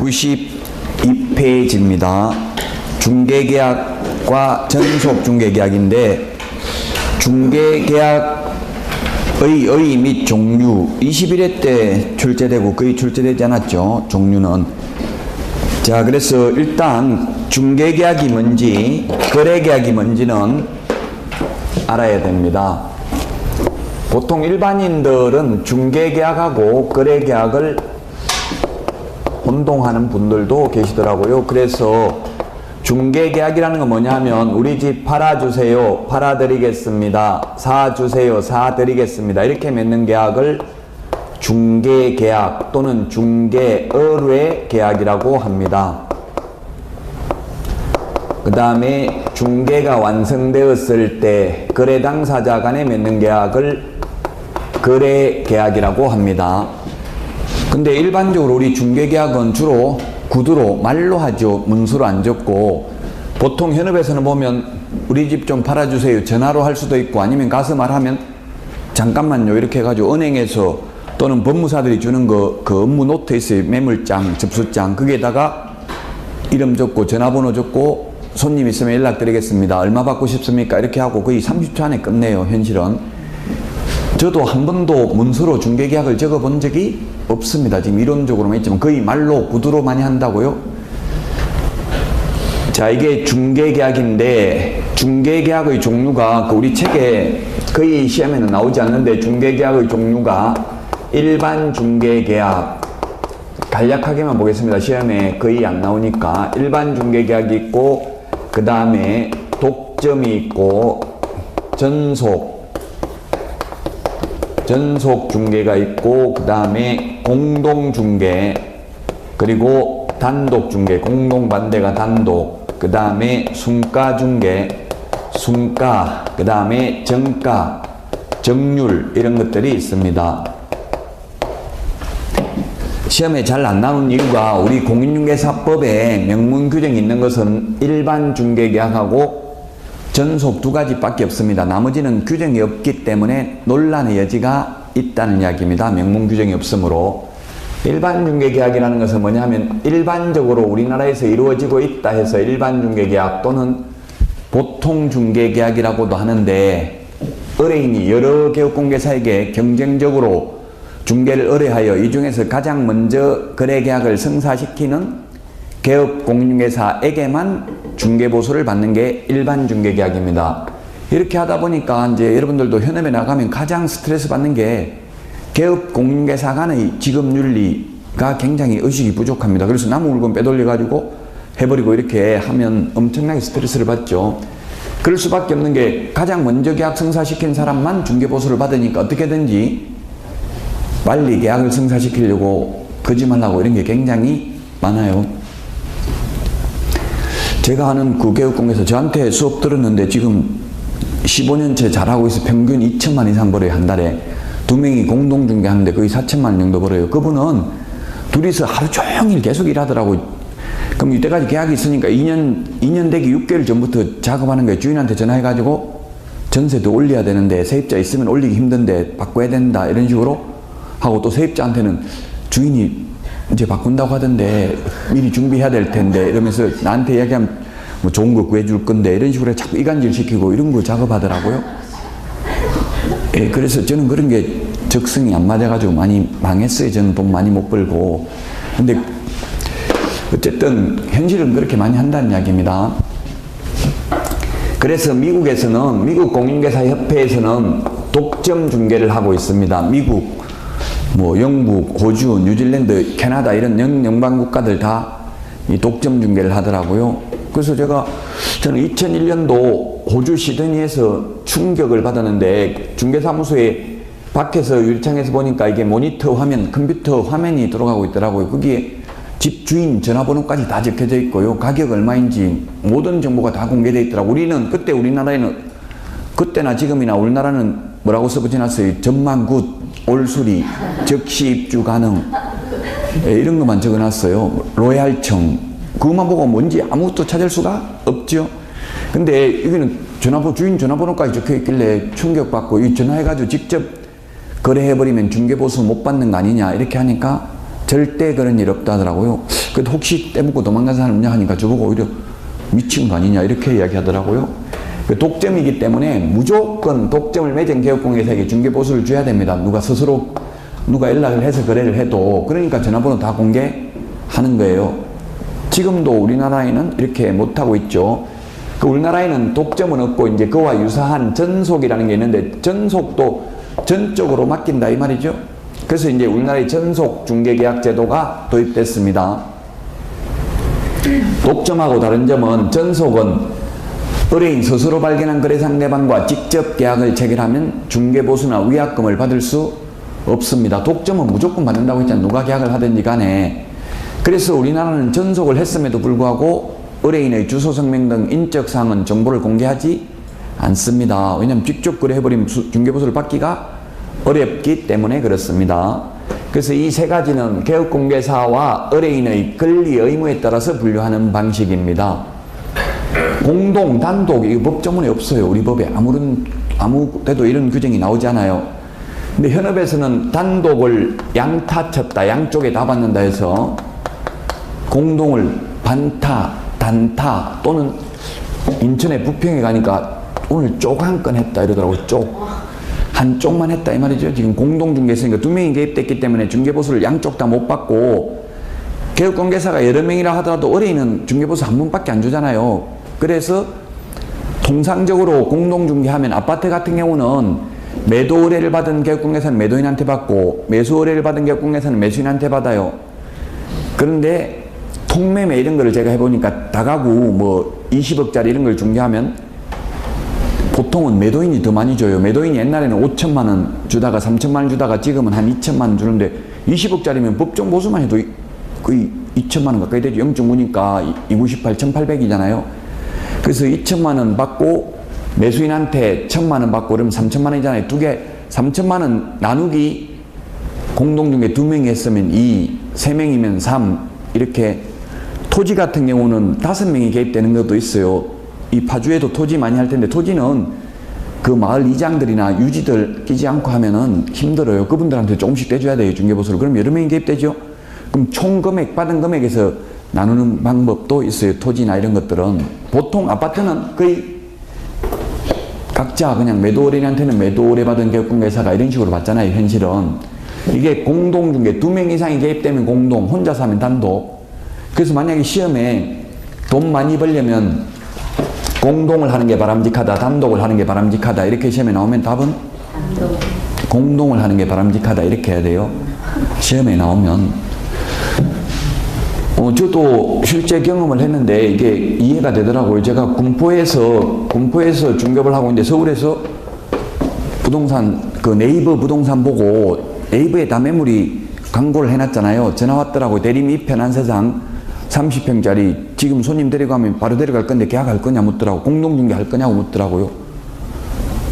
92페이지입니다. 중개계약과 전속중개계약인데, 중개계약의 의의 및 종류 21회 때 출제되고 거의 출제되지 않았죠, 종류는. 자, 그래서 일단 중개계약이 뭔지, 거래계약이 뭔지는 알아야 됩니다. 보통 일반인들은 중개계약하고 거래계약을 혼동하는 분들도 계시더라고요. 그래서 중개계약이라는 건 뭐냐면, 우리 집 팔아주세요, 팔아드리겠습니다, 사주세요, 사드리겠습니다, 이렇게 맺는 계약을 중개계약 또는 중개의뢰계약이라고 합니다. 그 다음에 중개가 완성되었을 때 거래 당사자 간에 맺는 계약을 거래계약이라고 합니다. 근데 일반적으로 우리 중개계약은 주로 구두로 말로 하죠. 문서로 안 적고, 보통 현업에서는 보면 우리 집 좀 팔아주세요 전화로 할 수도 있고, 아니면 가서 말하면 잠깐만요 이렇게 해가지고 은행에서 또는 법무사들이 주는 그 업무 노트 있어요. 매물장, 접수장, 거기에다가 이름 적고 전화번호 적고 손님 있으면 연락드리겠습니다, 얼마 받고 싶습니까, 이렇게 하고 거의 30초 안에 끝내요, 현실은. 저도 한 번도 문서로 중개계약을 적어본 적이 없습니다. 지금 이론적으로만 있지만 거의 말로 구두로 많이 한다고요. 자, 이게 중개계약인데, 중개계약의 종류가 우리 책에 거의 시험에는 나오지 않는데, 중개계약의 종류가 일반 중개계약, 간략하게만 보겠습니다. 시험에 거의 안 나오니까. 일반 중개계약이 있고, 그 다음에 독점이 있고, 전속 중개가 있고, 그 다음에 공동 중개, 그리고 단독 중개, 공동 반대가 단독, 그 다음에 순가 중개, 순가, 그 다음에 정가, 정률, 이런 것들이 있습니다. 시험에 잘 안 나오는 이유가, 우리 공인중개사법에 명문 규정이 있는 것은 일반 중개계약하고 전속 두 가지밖에 없습니다. 나머지는 규정이 없기 때문에 논란의 여지가 있다는 이야기입니다. 명문 규정이 없으므로. 일반 중개계약이라는 것은 뭐냐면, 일반적으로 우리나라에서 이루어지고 있다 해서 일반 중개계약 또는 보통 중개계약이라고도 하는데, 의뢰인이 여러 개업공개사에게 경쟁적으로 중개를 의뢰하여 이 중에서 가장 먼저 거래계약을 성사시키는 개업공인중개사에게만 중개보수를 받는 게 일반 중개계약입니다. 이렇게 하다 보니까 이제 여러분들도 현업에 나가면 가장 스트레스 받는 게 개업공인중개사 간의 직업윤리가 굉장히 의식이 부족합니다. 그래서 남의 물건 빼돌려가지고 해버리고 이렇게 하면 엄청나게 스트레스를 받죠. 그럴 수밖에 없는 게, 가장 먼저 계약 성사시킨 사람만 중개보수를 받으니까 어떻게든지 빨리 계약을 성사시키려고 거짓말하고 이런 게 굉장히 많아요. 제가 아는 그 개업공개에서 저한테 수업 들었는데 지금 15년째 잘하고 있어. 평균 2천만 이상 벌어요, 한 달에. 두 명이 공동중개하는데 거의 4천만 원 정도 벌어요. 그분은 둘이서 하루 종일 계속 일하더라고요. 그럼 이때까지 계약이 있으니까 2년 되기 6개월 전부터 작업하는 거예요. 주인한테 전화해가지고 전세도 올려야 되는데 세입자 있으면 올리기 힘든데 바꿔야 된다, 이런 식으로 하고, 또 세입자한테는 주인이 이제 바꾼다고 하던데 미리 준비해야 될 텐데 이러면서 나한테 이야기하면 뭐 좋은 거 구해줄 건데, 이런 식으로 자꾸 이간질 시키고 이런 거 작업하더라고요. 예, 그래서 저는 그런 게 적성이 안 맞아가지고 많이 망했어요. 저는 돈 많이 못 벌고. 근데 어쨌든 현실은 그렇게 많이 한다는 이야기입니다. 그래서 미국에서는, 미국 공인중개사협회에서는 독점 중개를 하고 있습니다. 미국, 뭐 영국, 호주, 뉴질랜드, 캐나다 이런 영방 국가들 다 이 독점 중개를 하더라고요. 그래서 저는 2001년도 호주 시드니에서 충격을 받았는데, 중개사무소에 밖에서 유리창에서 보니까 이게 모니터 화면, 컴퓨터 화면이 들어가고 있더라고요. 거기에 집 주인 전화번호까지 다 적혀져 있고요. 가격 얼마인지 모든 정보가 다 공개되어 있더라고요. 우리나라에는 그때나 지금이나 우리나라는 뭐라고 써붙여놨어요? 전망 굿, 올수리, 즉시 입주 가능, 이런 것만 적어놨어요. 로얄청, 그것만 보고 뭔지 아무것도 찾을 수가 없죠. 근데 여기는 주인 전화번호까지 적혀있길래 충격받고, 이 전화해가지고 직접 거래해버리면 중개보수 못 받는 거 아니냐, 이렇게 하니까 절대 그런 일 없다 하더라고요. 그래도 혹시 떼먹고 도망간 사람 있냐 하니까 저보고 오히려 미친 거 아니냐 이렇게 이야기하더라고요. 그 독점이기 때문에 무조건 독점을 맺은 개업공개사에게 중개보수를 줘야 됩니다. 누가 연락을 해서 거래를 해도. 그러니까 전화번호 다 공개하는 거예요. 지금도 우리나라에는 이렇게 못하고 있죠. 그 우리나라에는 독점은 없고 이제 그와 유사한 전속이라는 게 있는데, 전속도 전적으로 맡긴다 이 말이죠. 그래서 이제 우리나라의 전속 중개계약 제도가 도입됐습니다. 독점하고 다른 점은, 전속은 의뢰인 스스로 발견한 거래 상대방과 직접 계약을 체결하면 중개보수나 위약금을 받을 수 없습니다. 독점은 무조건 받는다고 했잖아요. 누가 계약을 하든지 간에. 그래서 우리나라는 전속을 했음에도 불구하고 의뢰인의 주소, 성명 등 인적사항은 정보를 공개하지 않습니다. 왜냐하면 직접 거래해버리면 중개보수를 받기가 어렵기 때문에 그렇습니다. 그래서 이 세 가지는 개업공개사와 의뢰인의 권리 의무에 따라서 분류하는 방식입니다. 공동, 단독, 이거 법조문에 없어요. 우리 법에 아무 데도 이런 규정이 나오지 않아요. 근데 현업에서는 단독을 양타 쳤다, 양쪽에 다 받는다 해서 공동을 반타, 단타, 또는 인천에 부평에 가니까 오늘 쪽 한 건 했다 이러더라고요. 한쪽만 했다 이 말이죠. 지금 공동중개사니까 2명이 개입됐기 때문에 중개보수를 양쪽 다 못 받고, 개업공개사가 여러 명이라 하더라도 의뢰인은 중개보수 한 번밖에 안 주잖아요. 그래서 통상적으로 공동중개하면, 아파트 같은 경우는 매도 의뢰를 받은 개업공개사는 매도인한테 받고, 매수 의뢰를 받은 개업공개사는 매수인한테 받아요. 그런데 통매매 이런 거를 제가 해보니까 다가구 뭐 20억짜리 이런 걸 중개하면 보통은 매도인이 더 많이 줘요. 매도인이 옛날에는 5천만 원 주다가 3천만 원 주다가 지금은 한 2천만 원 주는데, 20억짜리면 법정 보수만 해도 거의 2천만 원 가까이 되죠. 0.9니까 298, 1800이잖아요. 그래서 2천만 원 받고 매수인한테 1,000만 원 받고 그러면 3천만 원이잖아요. 3천만 원 나누기, 공동중개 2명이 했으면 2, 3명이면 3, 이렇게. 토지 같은 경우는 5명이 개입되는 것도 있어요. 이 파주에도 토지 많이 할 텐데, 토지는 그 마을 이장들이나 유지들 끼지 않고 하면은 힘들어요. 그분들한테 조금씩 떼줘야 돼요, 중개보수를. 그럼 여러 명이 개입되죠. 그럼 총 금액, 받은 금액에서 나누는 방법도 있어요. 토지나 이런 것들은. 보통 아파트는 거의 각자 그냥 매도 의뢰인한테는 매도 의뢰 받은 개업공개사가 이런 식으로 받잖아요, 현실은. 이게 공동중개 2명 이상이 개입되면 공동, 혼자서 하면 단독. 그래서 만약에 시험에 돈 많이 벌려면 공동을 하는 게 바람직하다, 단독을 하는 게 바람직하다, 이렇게 시험에 나오면 답은 단독. 공동을 하는 게 바람직하다 이렇게 해야 돼요. 시험에 나오면. 저도 실제 경험을 했는데 이게 이해가 되더라고요. 제가 군포에서 중개업을 하고 있는데, 서울에서 부동산, 그 네이버 부동산 보고 네이버에 다 매물이 광고를 해놨잖아요. 전화 왔더라고요. 대림이 편한 세상 30평짜리 지금 손님 데리고 가면 바로 데려갈 건데 계약할 거냐 묻더라고. 공동중개 할 거냐고 묻더라고요.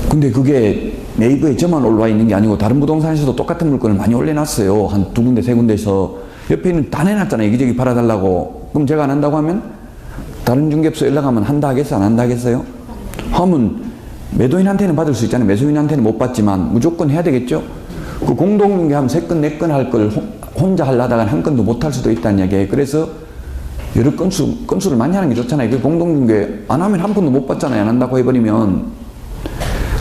근데 그게 네이버에 저만 올라와 있는 게 아니고 다른 부동산에서도 똑같은 물건을 많이 올려놨어요. 한 2군데 3군데에서. 옆에 있는 다 내놨잖아요. 여기저기 팔아달라고. 그럼 제가 안 한다고 하면 다른 중개업소 연락하면 한다 하겠어? 안 한다 하겠어요? 하면 매도인한테는 받을 수 있잖아요. 매수인한테는 못 받지만 무조건 해야 되겠죠? 그 공동중개하면 3건, 4건 할 걸 혼자 하려다가 한 건도 못 할 수도 있다는 얘기예요. 그래서 여러 건수를 많이 하는 게 좋잖아요. 그 공동중개 안 하면 한 푼도 못 받잖아요. 안 한다고 해버리면.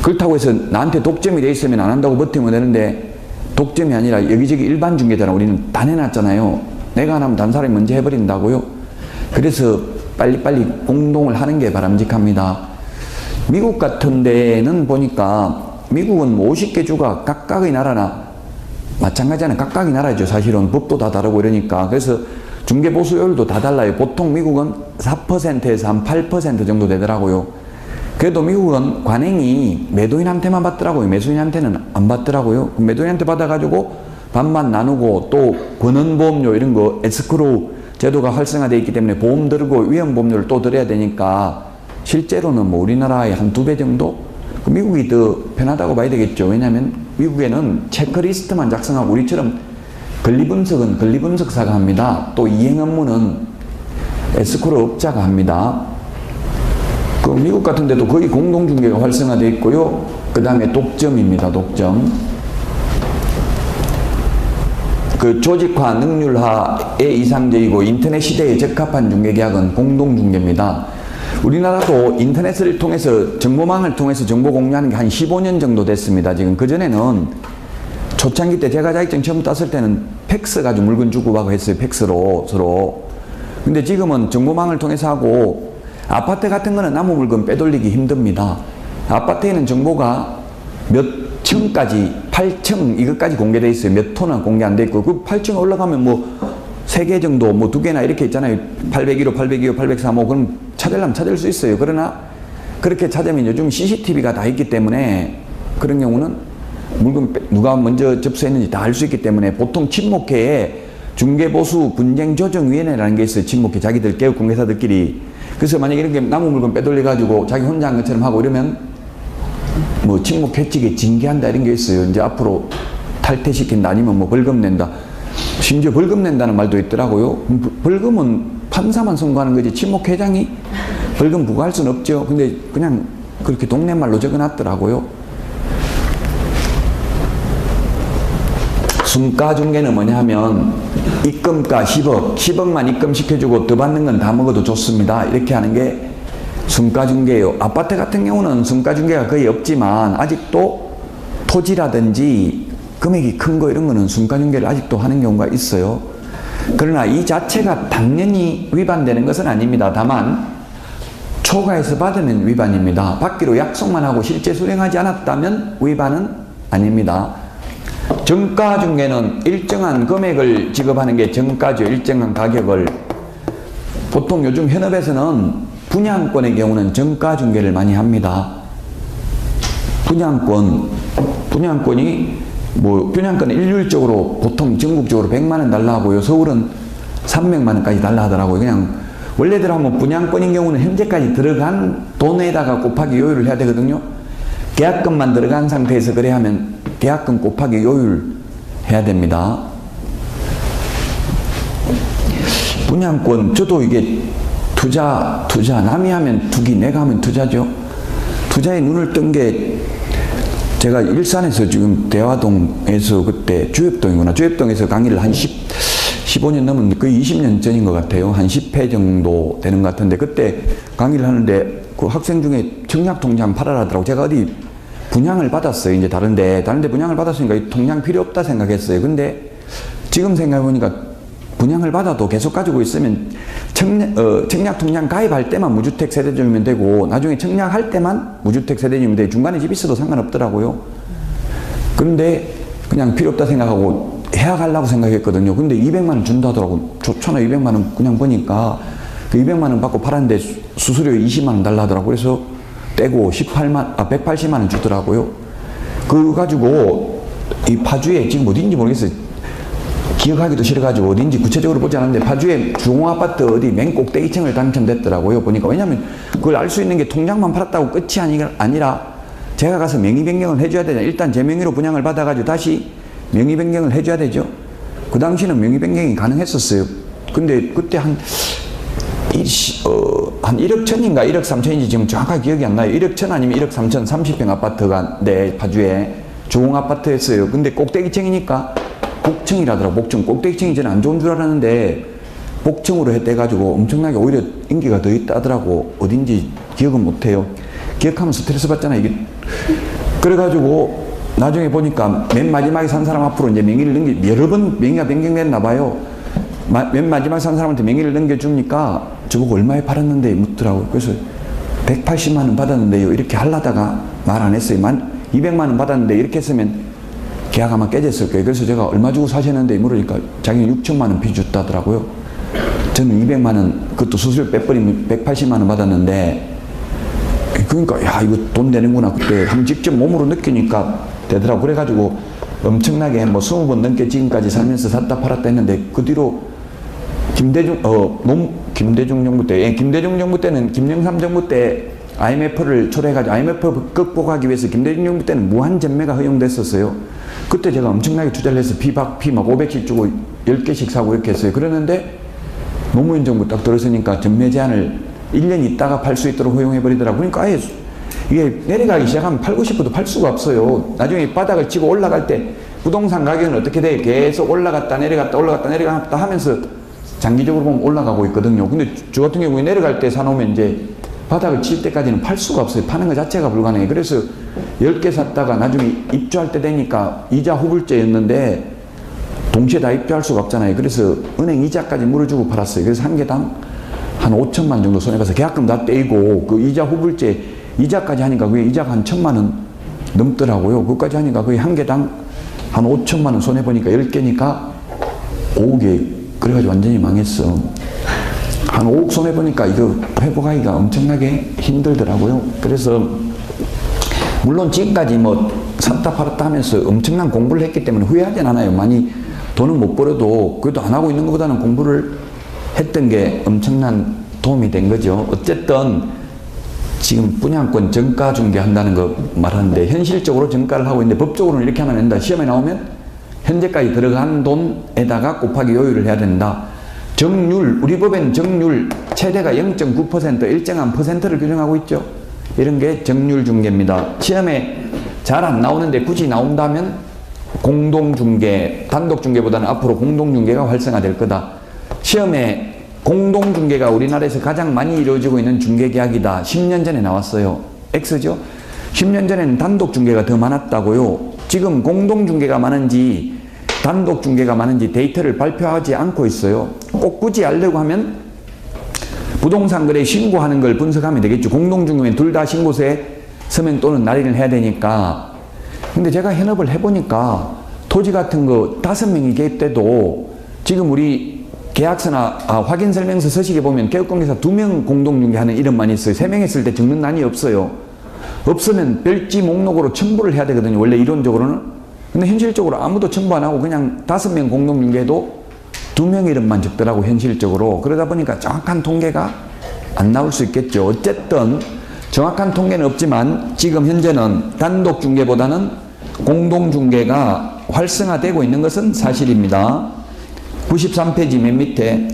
그렇다고 해서 나한테 독점이 돼 있으면 안 한다고 버티면 되는데, 독점이 아니라 여기저기 일반 중개잖아. 우리는 다 내놨잖아요. 내가 안 하면 다른 사람이 먼저 해버린다고요. 그래서 빨리빨리 공동을 하는 게 바람직합니다. 미국 같은 데는 보니까, 미국은 뭐 50개 주가 각각의 나라나 마찬가지잖아요. 각각의 나라죠. 사실은 법도 다 다르고 이러니까. 그래서 중개보수율도 다 달라요. 보통 미국은 4%에서 한 8% 정도 되더라고요. 그래도 미국은 관행이 매도인한테만 받더라고요. 매수인한테는 안 받더라고요. 매도인한테 받아가지고 반반 나누고, 또 권원보험료 이런 거 에스크로우 제도가 활성화되어 있기 때문에 보험 들고 위험보험료를 또 들어야 되니까 실제로는 뭐 우리나라의 한 2배 정도? 미국이 더 편하다고 봐야 되겠죠. 왜냐하면 미국에는 체크리스트만 작성하고, 우리처럼 권리분석은 권리분석사가 합니다. 또 이행 업무는 에스크로우 업자가 합니다. 그 미국 같은 데도 거의 공동중개가 활성화되어 있고요. 그 다음에 독점입니다. 독점. 그 조직화, 능률화에 이상적이고 인터넷 시대에 적합한 중개계약은 공동중개입니다. 우리나라도 인터넷을 통해서 정보망을 통해서 정보 공유하는 게 한 15년 정도 됐습니다. 지금 그전에는 초창기 때 제가 자격증 처음 땄을 때는 팩스 가지고 물건 주고받고 했어요. 팩스로 서로. 근데 지금은 정보망을 통해서 하고 아파트 같은 거는 남의 물건 빼돌리기 힘듭니다. 아파트에는 정보가 몇 층까지 8층 이것까지 공개되어 있어요. 몇 호는 공개 안 돼 있고 그 8층 올라가면 뭐 3개 정도 뭐 2개나 이렇게 있잖아요. 801호, 802호, 803호 그럼 찾으려면 찾을 수 있어요. 그러나 그렇게 찾으면 요즘 CCTV가 다 있기 때문에 그런 경우는 물건 누가 먼저 접수했는지 다 알 수 있기 때문에 보통 친목회에 중개보수 분쟁조정위원회라는 게 있어요. 친목회 자기들 개업공개사들끼리. 그래서 만약에 이렇게 남은 물건 빼돌려 가지고 자기 혼자 한 것처럼 하고 이러면 뭐 친목회칙에 징계한다 이런 게 있어요. 이제 앞으로 탈퇴시킨다 아니면 뭐 벌금 낸다. 심지어 벌금 낸다는 말도 있더라고요. 벌금은 판사만 선고하는 거지 친목회장이 벌금 부과할 수는 없죠. 근데 그냥 그렇게 동네 말로 적어놨더라고요. 순가중개는 뭐냐 하면 입금가 10억, 10억만 입금시켜주고 더 받는 건 다 먹어도 좋습니다. 이렇게 하는 게 순가중개예요. 아파트 같은 경우는 순가중개가 거의 없지만 아직도 토지라든지 금액이 큰 거 이런 거는 순가중개를 아직도 하는 경우가 있어요. 그러나 이 자체가 당연히 위반되는 것은 아닙니다. 다만 초과해서 받으면 위반입니다. 받기로 약속만 하고 실제 수령하지 않았다면 위반은 아닙니다. 정가중개는 일정한 금액을 지급하는 게 정가죠. 일정한 가격을. 보통 요즘 현업에서는 분양권의 경우는 정가중개를 많이 합니다. 분양권이 뭐 분양권은 일률적으로 보통 전국적으로 100만 원 달라 하고요. 서울은 300만 원까지 달라 하더라고요. 그냥 원래대로 하면 분양권인 경우는 현재까지 들어간 돈에다가 곱하기 요율을 해야 되거든요. 계약금만 들어간 상태에서 그래 하면 계약금 곱하기 요율 해야 됩니다. 분양권, 저도 이게 투자, 남이 하면 투기, 내가 하면 투자죠. 투자에 눈을 뜬 게 제가 일산에서 지금 대화동에서 그때 주엽동이구나. 주엽동에서 강의를 한 15년 넘은 거의 20년 전인 것 같아요. 한 10회 정도 되는 것 같은데 그때 강의를 하는데 그 학생 중에 청약통장 팔아라더라고. 제가 어디 분양을 받았어요. 이제 다른데 분양을 받았으니까 이 통장 필요 없다 생각했어요. 근데 지금 생각해보니까 분양을 받아도 계속 가지고 있으면 청약통장 가입할 때만 무주택 세대주면 되고 나중에 청약할 때만 무주택 세대주면 돼. 중간에 집 있어도 상관없더라고요. 그런데 그냥 필요 없다 생각하고 해약하려고 생각했거든요. 근데 200만 원 준다 하더라고. 좋잖아. 200만 원 그냥 보니까 그 200만 원 받고 팔았는데 수수료 20만 원 달라 하더라고. 그래서 떼고 180만 원 주더라고요. 그거 가지고 이 파주에 지금 어딘지 모르겠어요. 기억하기도 싫어가지고 어딘지 구체적으로 보지 않았는데 파주에 주공아파트 어디 맨 꼭대기층을 당첨됐더라고요. 보니까. 왜냐면 그걸 알 수 있는 게 통장만 팔았다고 끝이 아니라 제가 가서 명의 변경을 해줘야 되잖아요. 일단 제 명의로 분양을 받아가지고 다시 명의 변경을 해줘야 되죠. 그 당시는 명의 변경이 가능했었어요. 근데 그때 한 1억 천인가 1억 3천인지 지금 정확하게 기억이 안 나요. 1억 천 아니면 1억 3천 30평 아파트가 내 파주에 주공아파트였어요. 근데 꼭대기층이니까 복층이라더라고. 복층. 꼭대기층이 저는 안 좋은 줄 알았는데 복층으로 해가지고 엄청나게 오히려 인기가 더 있다더라고. 어딘지 기억은 못해요. 기억하면 스트레스 받잖아 이게. 그래가지고 나중에 보니까 맨 마지막에 산 사람 앞으로 이제 명의를 여러 번 명의가 변경됐나 봐요. 맨 마지막에 산 사람한테 명의를 넘겨주니까 저보고 얼마에 팔았는데 묻더라고요. 그래서 180만 원 받았는데요. 이렇게 하려다가 말 안 했어요. 200만 원 받았는데 이렇게 했으면 계약 아마 깨졌을 거예요. 그래서 제가 얼마 주고 사셨는데 물으니까 자기는 6천만 원 빚 줬다더라고요. 저는 200만 원 그것도 수수료 빼버리면 180만 원 받았는데 그러니까 야 이거 돈 되는구나. 그때 한번 직접 몸으로 느끼니까 되더라고. 그래가지고 엄청나게 뭐 20번 넘게 지금까지 살면서 샀다 팔았다 했는데 그 뒤로 김대중 정부 때, 김대중 정부 때는 김영삼 정부 때 IMF를 초래해가지고 IMF 극복하기 위해서 김대중 정부 때는 무한 전매가 허용됐었어요. 그때 제가 엄청나게 투자를 해서 피 막 500씩 주고 10개씩 사고 이렇게 했어요. 그러는데 노무현 정부 딱 들어서니까 전매 제한을 1년 있다가 팔 수 있도록 허용해버리더라고요. 그러니까 아예 이게 내려가기 시작하면 팔고 싶어도 팔 수가 없어요. 나중에 바닥을 치고 올라갈 때 부동산 가격은 어떻게 돼? 계속 올라갔다 내려갔다 올라갔다 내려갔다 하면서 장기적으로 보면 올라가고 있거든요. 근데 저 같은 경우에 내려갈 때 사놓으면 이제 바닥을 칠 때까지는 팔 수가 없어요. 파는 것 자체가 불가능해요. 그래서 10개 샀다가 나중에 입주할 때 되니까 이자 후불제였는데 동시에 다 입주할 수가 없잖아요. 그래서 은행 이자까지 물어주고 팔았어요. 그래서 한 개당 한 5천만 정도 손해봐서 계약금 다 떼이고 그 이자 후불제 이자까지 하니까 그게 이자가 한 1,000만 원 넘더라고요. 그것까지 하니까 거의 한 개당 한 5천만 원 손해보니까 10개니까 5억에 그래가지고 완전히 망했어. 한 5억 손해보니까 이거 회복하기가 엄청나게 힘들더라고요. 그래서 물론 지금까지 뭐 샀다 팔았다 하면서 엄청난 공부를 했기 때문에 후회하진 않아요. 많이 돈은 못 벌어도 그래도 안 하고 있는 것보다는 공부를 했던 게 엄청난 도움이 된 거죠. 어쨌든 지금 분양권 정가 중개한다는 거 말하는데 현실적으로 정가를 하고 있는데 법적으로는 이렇게 하면 안 된다. 시험에 나오면 현재까지 들어간 돈에다가 곱하기 요율을 해야 된다. 정률, 우리 법엔 정률 최대가 0.9% 일정한 퍼센트를 규정하고 있죠. 이런 게 정률 중개입니다. 시험에 잘 안 나오는데 굳이 나온다면 공동중개, 단독중개보다는 앞으로 공동중개가 활성화될 거다. 시험에 공동중개가 우리나라에서 가장 많이 이루어지고 있는 중개계약이다. 10년 전에 나왔어요. X죠? 10년 전에는 단독중개가 더 많았다고요. 지금 공동중개가 많은지 단독중개가 많은지 데이터를 발표하지 않고 있어요. 꼭 굳이 알려고 하면 부동산 거래 신고하는 걸 분석하면 되겠죠. 공동중개면 둘 다 신고서에 서명 또는 날인을 해야 되니까. 근데 제가 현업을 해보니까 토지 같은 거 5명이 개입돼도 지금 우리 계약서나 확인설명서 서식에 보면 개업공개사 2명 공동중개하는 이름만 있어요. 3명 했을 때 적는 난이 없어요. 없으면 별지 목록으로 첨부를 해야 되거든요. 원래 이론적으로는. 근데 현실적으로 아무도 첨부 안 하고 그냥 5명 공동중개도 2명 이름만 적더라고 현실적으로. 그러다 보니까 정확한 통계가 안 나올 수 있겠죠. 어쨌든 정확한 통계는 없지만 지금 현재는 단독중개보다는 공동중개가 활성화되고 있는 것은 사실입니다. 93페이지 맨 밑에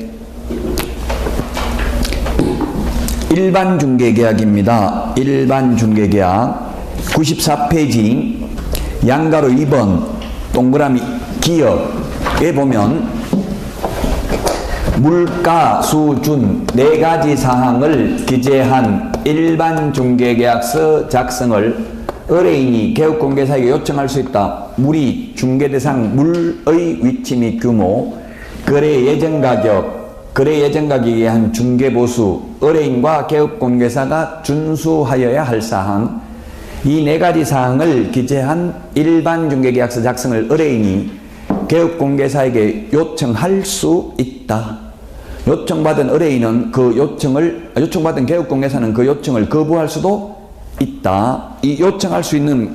일반 중개계약입니다. 일반 중개계약 94페이지 양가로 2번 동그라미 기업에 보면 물가, 수준 4가지 사항을 기재한 일반 중개계약서 작성을 의뢰인이 개업공개사에게 요청할 수 있다. 물이 중개대상 물의 위치 및 규모, 거래 예정 가격, 거래 예정 가격에 의한 중개보수, 의뢰인과 개업공개사가 준수하여야 할 사항, 이 4가지 사항을 기재한 일반 중개계약서 작성을 의뢰인이 개업공개사에게 요청할 수 있다. 요청받은 의뢰인은 요청받은 개업공개사는 그 요청을 거부할 수도 있다. 이 요청할 수 있는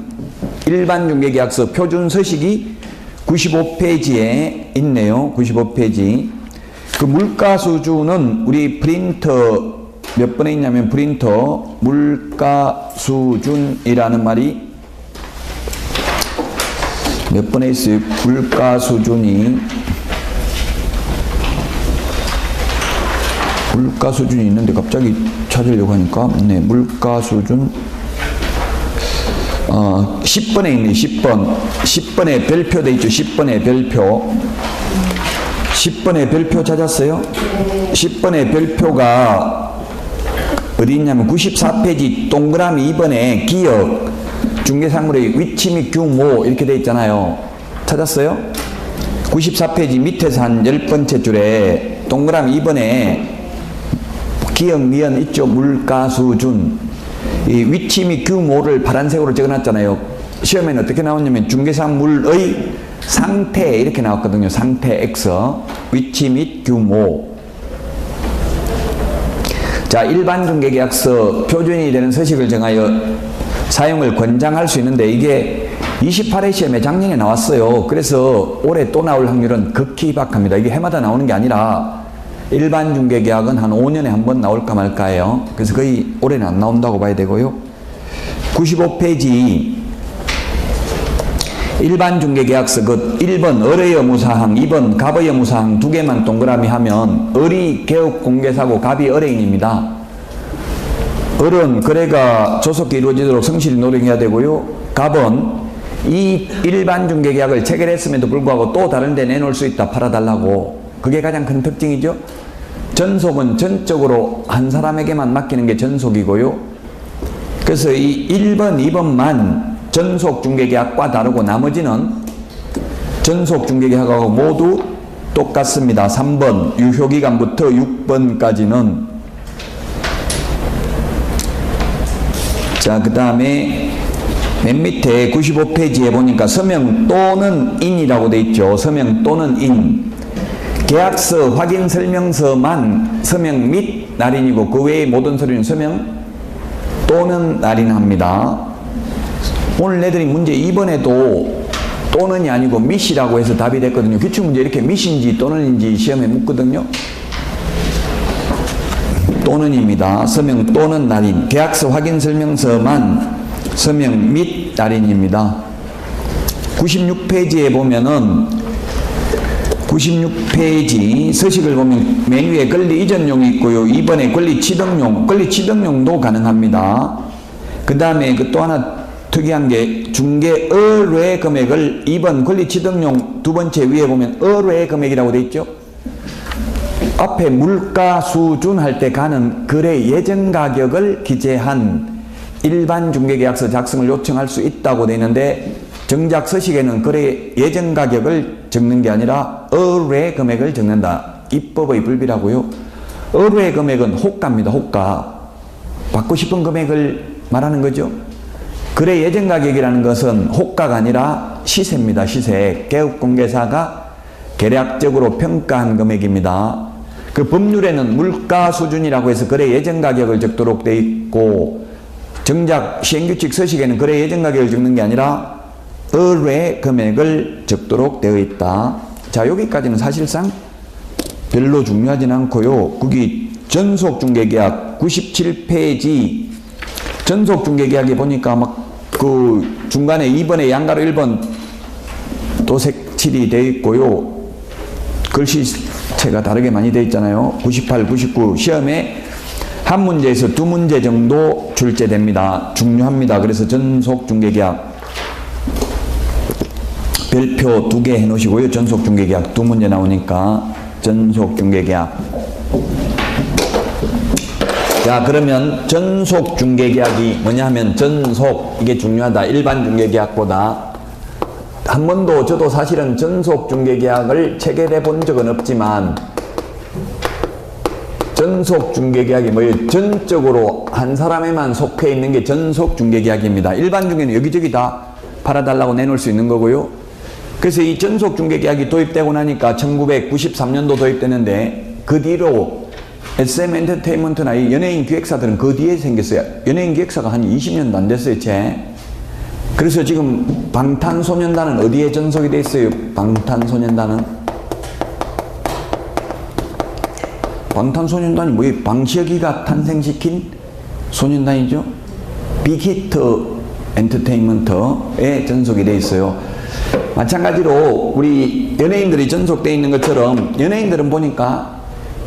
일반 중개계약서 표준 서식이 95페이지에 있네요. 95페이지. 그 물가 수준은 우리 프린터 몇 번에 있냐면 프린터 물가 수준이라는 말이 몇 번에 있어요. 물가 수준이 있는데 갑자기 찾으려고 하니까 네, 물가 수준 10번에 있네. 10번에 별표 돼 있죠. 10번에 별표 10번에 별표 찾았어요? 10번의 별표가 어디 있냐면 94페이지 동그라미 2번에 기업 중개상물의 위치 및 규모 이렇게 돼 있잖아요. 찾았어요? 94페이지 밑에서 한 10번째 줄에 동그라미 2번에 기업 미연 있죠. 물가 수준 이 위치 및 규모를 파란색으로 적어놨잖아요. 시험에는 어떻게 나왔냐면 중개상물의 상태 이렇게 나왔거든요. 상태 X 위치 및 규모. 자, 일반 중개계약서 표준이 되는 서식을 정하여 사용을 권장할 수 있는데 이게 28회 시험에 작년에 나왔어요. 그래서 올해 또 나올 확률은 극히 희박합니다. 이게 해마다 나오는 게 아니라 일반 중개계약은 한 5년에 한 번 나올까 말까예요. 그래서 거의 올해는 안 나온다고 봐야 되고요. 95페이지 일반 중개계약서 그 1번 을의 의무사항 2번 갑의 의무사항 두 개만 동그라미 하면 을이 개업공개사고 갑이 의뢰인입니다. 을은 거래가 조속히 이루어지도록 성실히 노력해야 되고요. 갑은 이 일반 중개계약을 체결했음에도 불구하고 또 다른 데 내놓을 수 있다, 팔아달라고. 그게 가장 큰 특징이죠. 전속은 전적으로 한 사람에게만 맡기는 게 전속이고요. 그래서 이 1번, 2번만 전속 중개계약과 다르고 나머지는 전속 중개계약하고 모두 똑같습니다. 3번 유효기간부터 6번까지는. 자, 그 다음에 맨 밑에 95페이지에 보니까 서명 또는 인이라고 돼 있죠. 서명 또는 인. 계약서 확인 설명서만 서명 및 날인이고 그 외의 모든 서류는 서명 또는 날인합니다. 오늘 내드린 문제 2번에도 또는이 아니고 밋이라고 해서 답이 됐거든요. 기출문제 이렇게 밋인지 또는인지 시험에 묻거든요. 또는입니다. 서명 또는 날인. 계약서 확인 설명서만 서명 및 날인입니다. 96페이지에 보면은 96페이지 서식을 보면 맨 위에 권리 이전용이 있고요. 2번에 권리 취득용, 권리 취득용도 가능합니다. 그 다음에 그 또 하나 특이한 게 중개 의뢰 금액을 2번 권리 취득용 두 번째 위에 보면 의뢰 금액이라고 돼 있죠. 앞에 물가 수준 할 때 가는 거래 예정 가격을 기재한 일반 중개계약서 작성을 요청할 수 있다고 돼 있는데 정작 서식에는 거래 예정 가격을 적는 게 아니라 의뢰 금액을 적는다. 입법의 불비라고요. 의뢰 금액은 호가입니다. 호가. 받고 싶은 금액을 말하는 거죠. 거래 예정 가격이라는 것은 호가가 아니라 시세입니다. 시세. 개업공개사가 계략적으로 평가한 금액입니다. 그 법률에는 물가 수준이라고 해서 거래 예정 가격을 적도록 돼 있고 정작 시행규칙 서식에는 거래 예정 가격을 적는 게 아니라 의뢰 금액을 적도록 되어 있다. 자, 여기까지는 사실상 별로 중요하진 않고요. 거기 전속중개계약 97페이지 전속중개계약에 보니까 막 그 중간에 2번에 양가로 1번 또 색칠이 되어 있고요. 글씨체가 다르게 많이 되어 있잖아요. 98, 99 시험에 한 문제에서 두 문제 정도 출제됩니다. 중요합니다. 그래서 전속중개계약 별표 2개 해놓으시고요. 전속중개계약 두 문제 나오니까 전속중개계약. 자, 그러면 전속중개계약이 뭐냐 하면 전속, 이게 중요하다. 일반 중개계약보다. 한 번도 저도 사실은 전속중개계약을 체결해 본 적은 없지만 전속중개계약이 뭐예요? 전적으로 한 사람에만 속해 있는 게 전속중개계약입니다. 일반 중개는 여기저기 다 팔아달라고 내놓을 수 있는 거고요. 그래서 이 전속중개계약이 도입되고 나니까 1993년도 도입되는데 그 뒤로 SM 엔터테인먼트나 이 연예인 기획사들은 그 뒤에 생겼어요. 연예인 기획사가 한 20년도 안 됐어요, 채. 그래서 지금 방탄소년단은 어디에 전속이 돼 있어요? 방탄소년단은 뭐예요? 방시혁이가 탄생시킨 소년단이죠. 빅히트 엔터테인먼트에 전속이 돼 있어요. 마찬가지로 우리 연예인들이 전속돼 있는 것처럼 연예인들은 보니까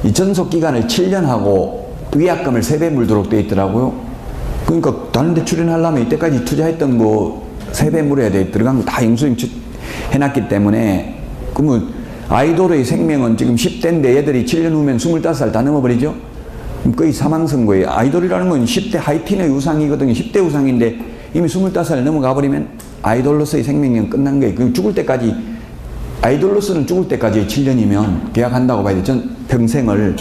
이 전속 기간을 7년 하고 위약금을 3배 물도록 돼 있더라고요. 그러니까 다른 데 출연하려면 이때까지 투자했던 거 3배 물어야 돼. 들어간 거 다 영수증 해놨기 때문에. 그러면 아이돌의 생명은 지금 10대인데 얘들이 7년 후면 25살 다 넘어버리죠? 그럼 거의 사망선고예요. 아이돌이라는 건 10대 하이틴의 우상이거든요. 10대 우상인데 이미 25살 넘어가 버리면 아이돌로서의 생명은 끝난 거예요. 그럼 죽을 때까지, 아이돌로서는 죽을 때까지 7년이면 계약한다고 봐야 돼. 전 평생을.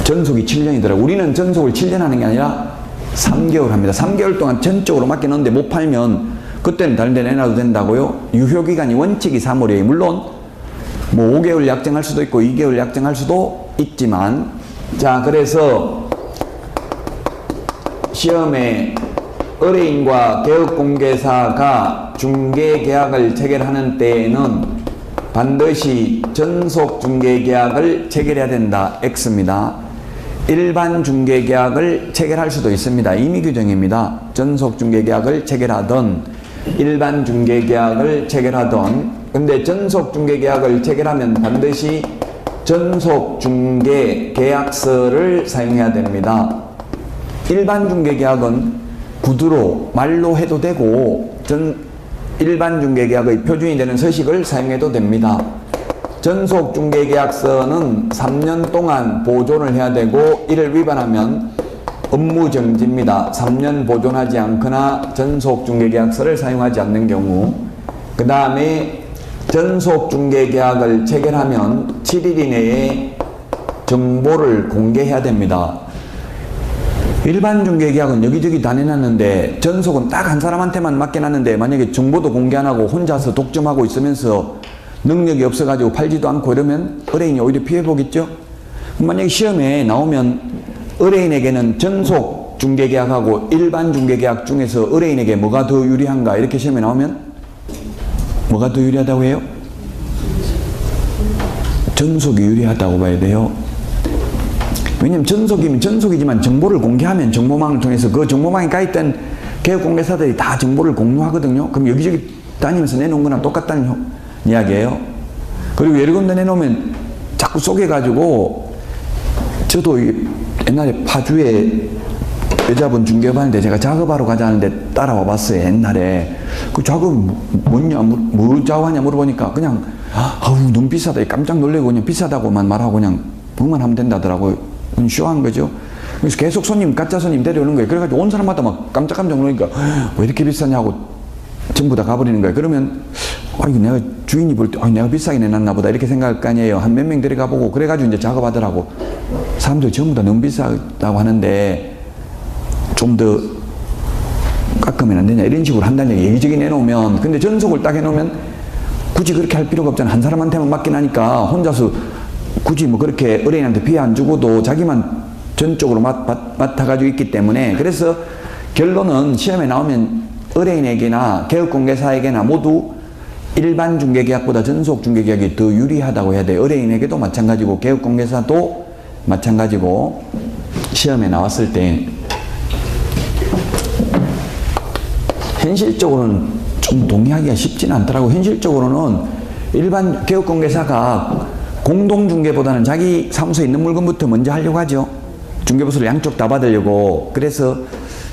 전속이 7년이더라고요. 우리는 전속을 7년 하는 게 아니라 3개월 합니다. 3개월 동안 전적으로 맡겨놓는데 못 팔면 그때는 다른 데 내놔도 된다고요. 유효기간이 원칙이 3월이에요. 물론 뭐 5개월 약정할 수도 있고 2개월 약정할 수도 있지만, 자, 그래서 시험에 의뢰인과 개업공개사가 중개계약을 체결하는 때에는 반드시 전속중개계약을 체결해야 된다. X입니다. 일반 중개계약을 체결할 수도 있습니다. 임의규정입니다. 전속중개계약을 체결하던 일반 중개계약을 체결하던, 근데 전속중개계약을 체결하면 반드시 전속중개계약서를 사용해야 됩니다. 일반 중개계약은 구두로 말로 해도 되고 일반 중개계약의 표준이 되는 서식을 사용해도 됩니다. 전속 중개계약서는 3년 동안 보존을 해야 되고 이를 위반하면 업무 정지입니다. 3년 보존하지 않거나 전속 중개계약서를 사용하지 않는 경우. 그 다음에 전속 중개계약을 체결하면 7일 이내에 정보를 공개해야 됩니다. 일반 중개계약은 여기저기 다 내놨는데 전속은 딱 한 사람한테만 맡겨놨는데 만약에 정보도 공개 안 하고 혼자서 독점하고 있으면서 능력이 없어가지고 팔지도 않고 이러면 의뢰인이 오히려 피해보겠죠? 만약에 시험에 나오면 의뢰인에게는 전속 중개계약하고 일반 중개계약 중에서 의뢰인에게 뭐가 더 유리한가 이렇게 시험에 나오면 뭐가 더 유리하다고 해요? 전속이 유리하다고 봐야 돼요. 왜냐면 전속이면 전속이지만 정보를 공개하면 정보망을 통해서 그 정보망에 가있던 개업공개사들이 다 정보를 공유하거든요. 그럼 여기저기 다니면서 내놓은 거랑 똑같다는 이야기예요. 그리고 여러 군데 내놓으면 자꾸 쪼개가지고 저도 옛날에 파주에 여자분 중개업하는데 제가 작업하러 가자는데 따라와 봤어요. 옛날에 그 작업 뭐냐 뭐 작업하냐 물어보니까 그냥 아우 너무 비싸다 깜짝 놀래고 그냥 비싸다고만 말하고 그냥 그만 하면 된다더라고요. 쇼한 거죠. 그래서 계속 가짜 손님 데려오는 거예요. 그래가지고 온 사람마다 막 깜짝깜짝 놀라니까 왜 이렇게 비싸냐고 전부 다 가버리는 거예요. 그러면 이거 내가 주인이 볼 때 내가 비싸게 내놨나 보다 이렇게 생각할 거 아니에요. 한 몇 명 데려가 보고 그래가지고 이제 작업하더라고. 사람들이 전부 다 너무 비싸다고 하는데 좀 더 깎으면 안 되냐 이런 식으로 한다는 얘기 여기저기 내놓으면 근데 전속을 딱 해놓으면 굳이 그렇게 할 필요가 없잖아. 한 사람한테만 맡긴 하니까 혼자서 굳이 뭐 그렇게 의뢰인한테 피해 안 주고도 자기만 전적으로 맡아가지고 있기 때문에 그래서 결론은 시험에 나오면 의뢰인에게나 개업공개사에게나 모두 일반 중개계약보다 전속 중개계약이 더 유리하다고 해야 돼요. 의뢰인에게도 마찬가지고 개업공개사도 마찬가지고 시험에 나왔을 때 현실적으로는 좀 동의하기가 쉽지는 않더라고요. 현실적으로는 일반 개업공개사가 공동중개보다는 자기 사무소에 있는 물건부터 먼저 하려고 하죠. 중개보수를 양쪽 다 받으려고. 그래서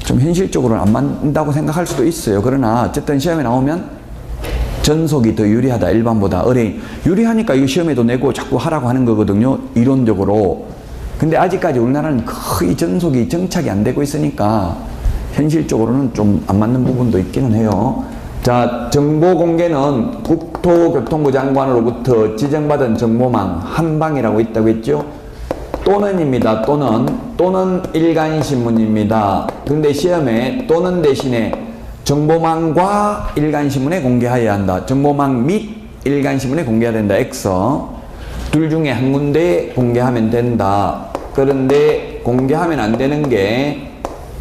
좀 현실적으로는 안 맞는다고 생각할 수도 있어요. 그러나 어쨌든 시험에 나오면 전속이 더 유리하다. 일반보다. 의뢰인 유리하니까 이거 시험에도 내고 자꾸 하라고 하는 거거든요. 이론적으로. 근데 아직까지 우리나라는 거의 전속이 정착이 안 되고 있으니까 현실적으로는 좀 안 맞는 부분도 있기는 해요. 자, 정보공개는 국토교통부 장관으로부터 지정받은 정보망 한방이라고 있다고 했죠. 또는입니다. 또는 일간신문입니다. 근데 시험에 또는 대신에 정보망과 일간신문에 공개하여야 한다. 정보망 및 일간신문에 공개해야 된다. X. 둘 중에 한 군데에 공개하면 된다. 그런데 공개하면 안 되는 게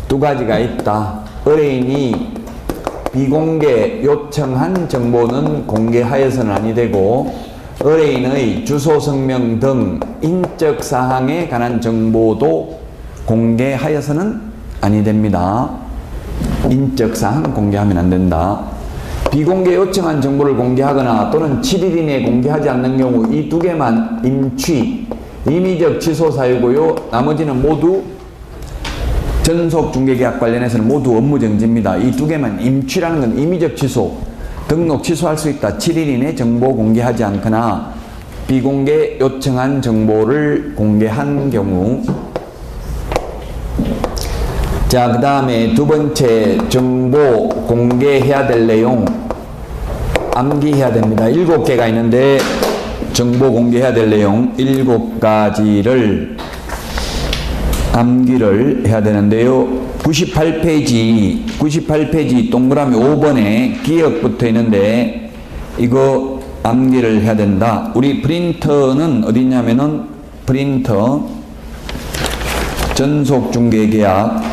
두 가지가 있다. 의뢰인이 비공개 요청한 정보는 공개하여서는 아니 되고 의뢰인의 주소, 성명 등 인적 사항에 관한 정보도 공개하여서는 아니 됩니다. 인적 사항 공개하면 안 된다. 비공개 요청한 정보를 공개하거나 또는 7일 이내에 공개하지 않는 경우 이 두 개만 임취, 임의적 취소 사유고요. 나머지는 모두 전속 중개계약 관련해서는 모두 업무 정지입니다. 이 두 개만 임취라는 건 임의적 취소, 등록 취소할 수 있다. 7일 이내 정보 공개하지 않거나 비공개 요청한 정보를 공개한 경우. 자, 그 다음에 두 번째 정보 공개해야 될 내용 암기해야 됩니다. 7개가 있는데 정보 공개해야 될 내용 7가지를 암기를 해야 되는데요. 98페이지 동그라미 5번에 기억 붙어 있는데 이거 암기를 해야 된다. 우리 프린터는 어디 있냐면은 프린터 전속 중개계약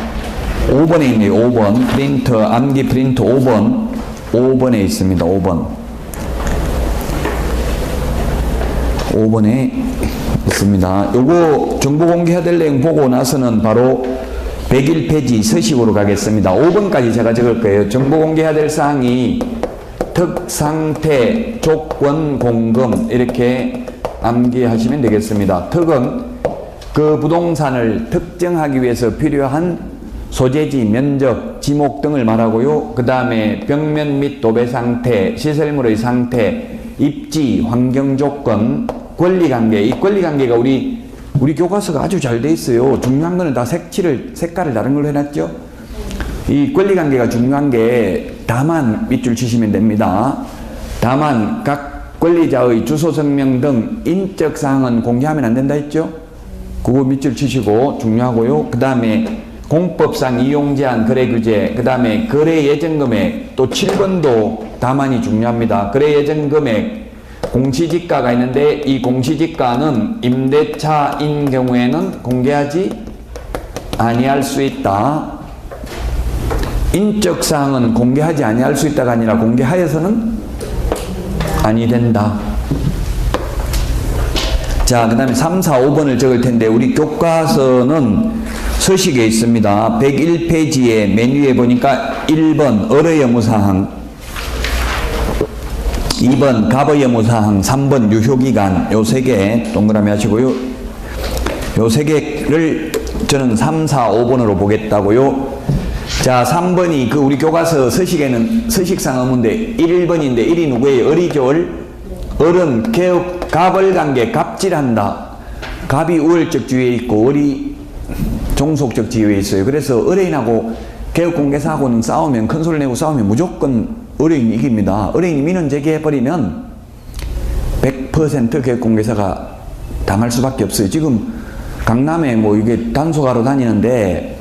5번에 있네요. 5번 프린터 암기 프린터 5번에 있습니다. 5번에 있습니다. 요거 정보 공개해야 될 내용 보고 나서는 바로 101페이지 서식으로 가겠습니다. 5번까지 제가 적을 거예요. 정보 공개해야 될 사항이 특상태, 조건, 공금 이렇게 암기하시면 되겠습니다. 특은 그 부동산을 특정하기 위해서 필요한 소재지, 면적, 지목 등을 말하고요. 그 다음에 벽면 및 도배 상태, 시설물의 상태, 입지, 환경 조건, 권리관계. 이 권리관계가 우리 교과서가 아주 잘 돼 있어요. 중요한 거는 다 색깔을 다른 걸로 해놨죠. 이 권리관계가 중요한 게 다만 밑줄 치시면 됩니다. 다만 각 권리자의 주소, 성명 등 인적 사항은 공개하면 안 된다 했죠. 그거 밑줄 치시고 중요하고요. 그 다음에 공법상 이용 제한 거래 규제, 그 다음에 거래 예정 금액, 또 7번도 다만이 중요합니다. 거래 예정 금액, 공시지가가 있는데 이 공시지가는 임대차인 경우에는 공개하지 아니할 수 있다. 인적 사항은 공개하지 아니할 수 있다가 아니라 공개하여서는 아니 된다. 자, 그 다음에 3, 4, 5번을 적을 텐데 우리 교과서는 서식에 있습니다. 101페이지에 메뉴에 보니까 1번 어뢰 의무사항, 2번 갑의 의무사항, 3번 유효기간, 요 세 개 동그라미 하시고요. 요 세 개를 저는 3, 4, 5번으로 보겠다고요. 자, 3번이 그 우리 교과서 서식에는 서식상 의무인데 1번인데 1이 누구예요? 을이죠. 을은 개업, 갑을관계, 갑질한다. 갑이 우월적 지위에 있고 을이 종속적 지위에 있어요. 그래서 의뢰인하고 개업공개사하고는 싸우면, 큰 소리 내고 싸우면 무조건 의뢰인이 이깁니다. 의뢰인이 민원 제기해버리면 100% 개업공개사가 당할 수밖에 없어요. 지금 강남에 뭐 이게 단속하러 다니는데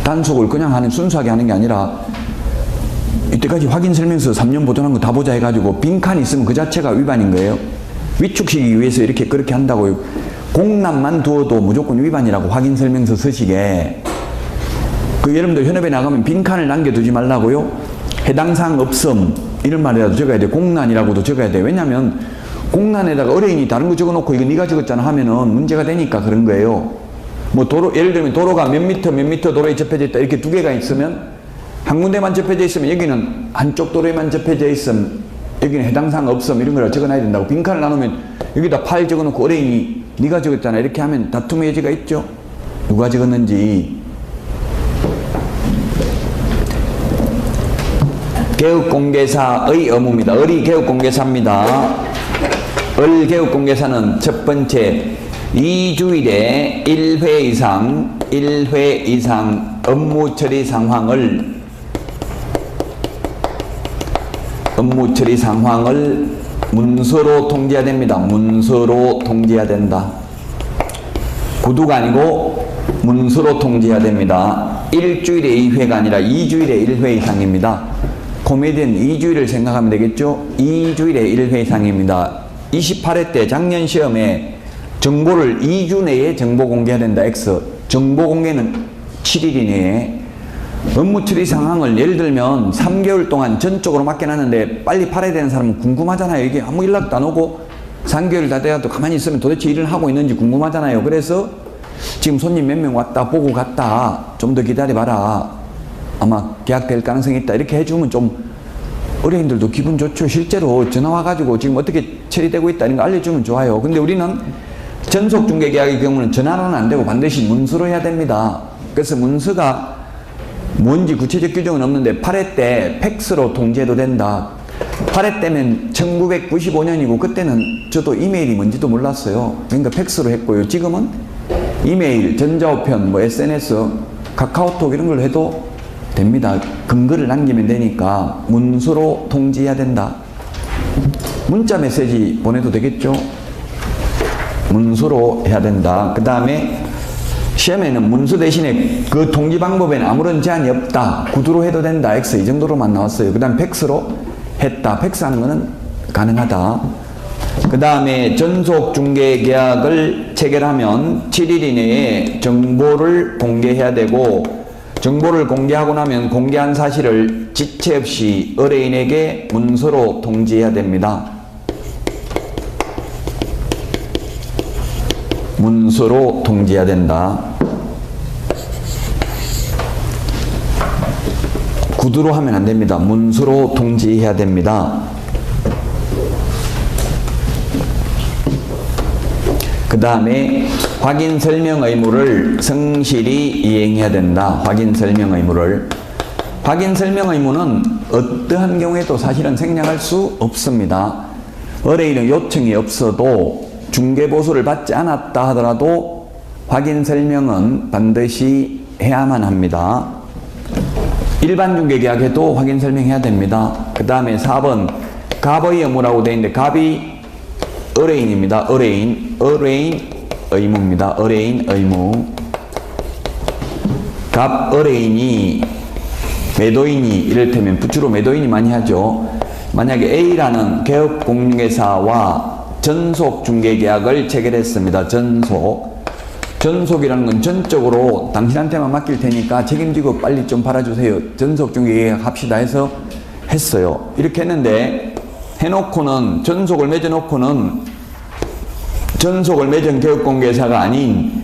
단속을 그냥 순수하게 하는 게 아니라 이때까지 확인설명서 3년 보존한 거 다 보자 해가지고 빈칸이 있으면 그 자체가 위반인 거예요. 위축시키기 위해서 이렇게 그렇게 한다고요. 공란만 두어도 무조건 위반이라고 확인설명서 서식에. 그 여러분들 현업에 나가면 빈칸을 남겨두지 말라고요. 해당 사항 없음 이런 말이라도 적어야 돼. 공란이라고도 적어야 돼. 왜냐면 공란에다가 의뢰인이 다른 거 적어놓고 이거 네가 적었잖아 하면은 문제가 되니까 그런 거예요. 뭐 도로, 예를 들면 도로가 몇 미터 도로에 접혀져 있다 이렇게 두 개가 있으면 한 군데만 접혀져 있으면 여기는 한쪽 도로에만 접혀져 있음, 여기는 해당 사항 없음 이런 걸 적어놔야 된다고. 빈칸을 나누면 여기다 파일 적어놓고 의뢰인이 네가 적었잖아 이렇게 하면 다툼의 여지가 있죠. 누가 적었는지. 개업공개사의 의무입니다. 을이 개업공개사입니다. 을 개업공개사는 첫 번째 2주일에 1회 이상 업무 처리 상황을 문서로 통지해야 됩니다. 문서로 통지해야 된다. 구두가 아니고 문서로 통지해야 됩니다. 일주일에 2회가 아니라 2주일에 1회 이상입니다. 코미디언 2주일을 생각하면 되겠죠? 2주일에 1회 이상입니다. 28회 때 작년 시험에 정보를 2주 내에 정보 공개해야 된다. X. 정보 공개는 7일 이내에. 업무 처리 상황을 예를 들면 3개월 동안 전적으로 맡겨놨는데 빨리 팔아야 되는 사람은 궁금하잖아요. 이게 아무 연락도 안 오고 3개월 다 돼가도 가만히 있으면 도대체 일을 하고 있는지 궁금하잖아요. 그래서 지금 손님 몇 명 왔다 보고 갔다 좀 더 기다려봐라. 아마 계약될 가능성이 있다. 이렇게 해주면 좀 의뢰인들도 기분 좋죠. 실제로 전화 와가지고 지금 어떻게 처리되고 있다 이런 거 알려주면 좋아요. 근데 우리는 전속중개계약의 경우는 전화로는 안 되고 반드시 문서로 해야 됩니다. 그래서 문서가 뭔지 구체적 규정은 없는데 8회 때 팩스로 통지해도 된다. 8회 때면 1995년이고 그때는 저도 이메일이 뭔지도 몰랐어요. 그러니까 팩스로 했고요. 지금은 이메일, 전자우편, 뭐 SNS, 카카오톡 이런 걸로 해도 됩니다. 근거를 남기면 되니까 문서로 통지해야 된다. 문자 메시지 보내도 되겠죠? 문서로 해야 된다. 그 다음에 시험에는 문서 대신에 그 통지 방법에는 아무런 제한이 없다. 구두로 해도 된다. X 이 정도로만 나왔어요. 그 다음 팩스로 했다. 팩스하는 거는 가능하다. 그 다음에 전속중개계약을 체결하면 7일 이내에 정보를 공개해야 되고 정보를 공개하고 나면 공개한 사실을 지체 없이 의뢰인에게 문서로 통지해야 됩니다. 문서로 통지해야 된다. 구두로 하면 안 됩니다. 문서로 통지해야 됩니다. 그 다음에 확인 설명 의무를 성실히 이행해야 된다. 확인 설명 의무를. 확인 설명 의무는 어떠한 경우에도 사실은 생략할 수 없습니다. 의뢰인의 요청이 없어도 중개보수를 받지 않았다 하더라도 확인 설명은 반드시 해야만 합니다. 일반 중개계약에도 확인 설명해야 됩니다. 그 다음에 4번 갑의 의무라고 되어 있는데 갑이 의뢰인입니다. 의뢰인 의무입니다. 의뢰인 의무. 갑 의뢰인이 매도인이 이를테면 주로 매도인이 많이 하죠. 만약에 A라는 개업공인회사와 전속 중개계약을 체결했습니다. 전속이라는 건 전적으로 당신한테만 맡길 테니까 책임지고 빨리 좀 팔아주세요. 전속 중개계약 합시다 해서 했어요. 이렇게 했는데 해놓고는 전속을 맺어놓고는 전속을 맺은 개업공개사가 아닌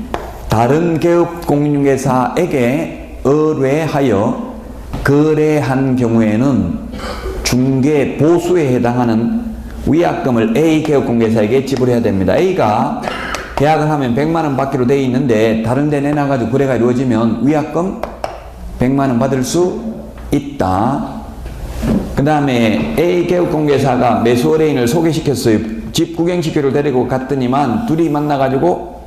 다른 개업공인회사에게 의뢰하여 거래한 경우에는 중개 보수에 해당하는 위약금을 A 개업공개사에게 지불해야 됩니다. A가 계약을 하면 100만원 받기로 되어 있는데 다른 데 내놔가지고 거래가 이루어지면 위약금 100만원 받을 수 있다. 그 다음에 A 개업공개사가 매수 의뢰인을 소개시켰어요. 집 구경시키러 데리고 갔더니만 둘이 만나가지고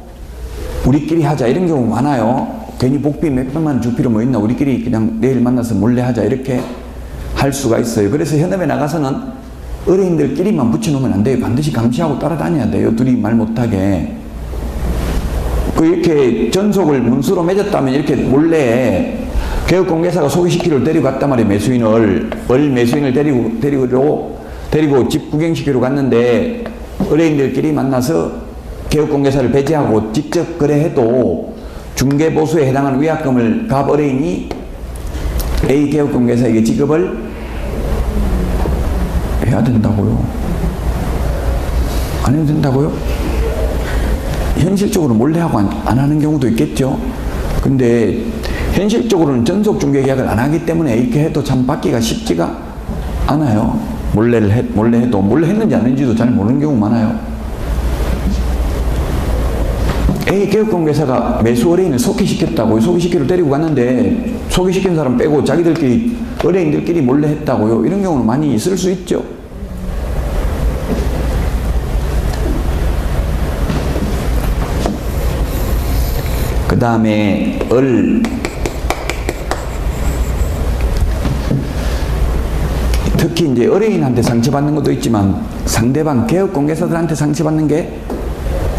우리끼리 하자 이런 경우 많아요. 괜히 복비 몇백만 원 줄 필요 뭐 있나, 우리끼리 그냥 내일 만나서 몰래 하자 이렇게 할 수가 있어요. 그래서 현업에 나가서는 의뢰인들끼리만 붙여놓으면 안 돼요. 반드시 감시하고 따라다녀야 돼요. 둘이 말 못하게. 이렇게 전속을 문수로 맺었다면 이렇게 몰래 개업공개사가 소개시키러 데리고 갔단 말이에요. 매수인을 데리고 집 구경시키러 갔는데 의뢰인들끼리 만나서 개업공개사를 배제하고 직접 거래해도 중개보수에 해당하는 위약금을 갑 의뢰인이 A 개업공개사에게 지급을 해야 된다고요. 안 해도 된다고요? 현실적으로 몰래 하고 안 하는 경우도 있겠죠. 근데 현실적으로는 전속 중개계약을 안 하기 때문에 이렇게 해도 참 받기가 쉽지가 않아요. 몰래 했는지 안 했는지도 잘 모르는 경우 많아요. A 개업공개사가 매수 의뢰인을 소개시켰다고요. 소개시키러 데리고 갔는데 소개시킨 사람 빼고 자기들끼리 의뢰인들끼리 몰래 했다고요. 이런 경우는 많이 있을 수 있죠. 그 다음에 특히 이제 의뢰인한테 상처받는 것도 있지만 상대방 개업공개사들한테 상처받는 게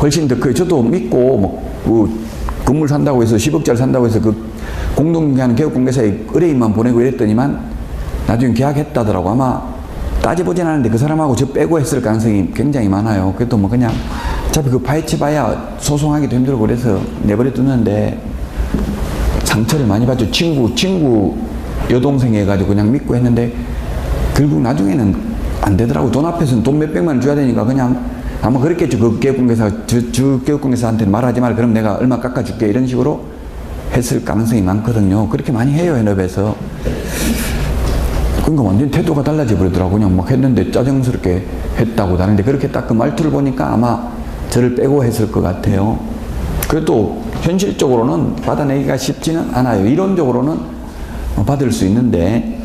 훨씬 더 커요. 저도 믿고 건물 산다고 해서 10억짜리 산다고 해서 그 공동중개하는 개업공개사에 의뢰인만 보내고 이랬더니만 나중에 계약했다더라고. 아마 따져보진 않았는데 그 사람하고 저 빼고 했을 가능성이 굉장히 많아요. 그래도 뭐 그냥 어차피 그 파헤쳐봐야 소송하기도 힘들고 그래서 내버려 두는데 상처를 많이 받죠. 친구 여동생이 해가지고 그냥 믿고 했는데 결국 나중에는 안 되더라고. 돈 앞에서는 돈 몇백만 원 줘야 되니까 그냥 아마 그랬겠죠. 그 개업공개사, 저 개업공개사한테 말하지 말, 그럼 내가 얼마 깎아줄게 이런 식으로 했을 가능성이 많거든요. 그렇게 많이 해요, 현업에서. 그러니까 완전 태도가 달라져 버리더라고. 그냥 막 했는데 짜증스럽게 했다고 하는데 그렇게 딱 그 말투를 보니까 아마 저를 빼고 했을 것 같아요. 그래도 현실적으로는 받아내기가 쉽지는 않아요. 이론적으로는 받을 수 있는데,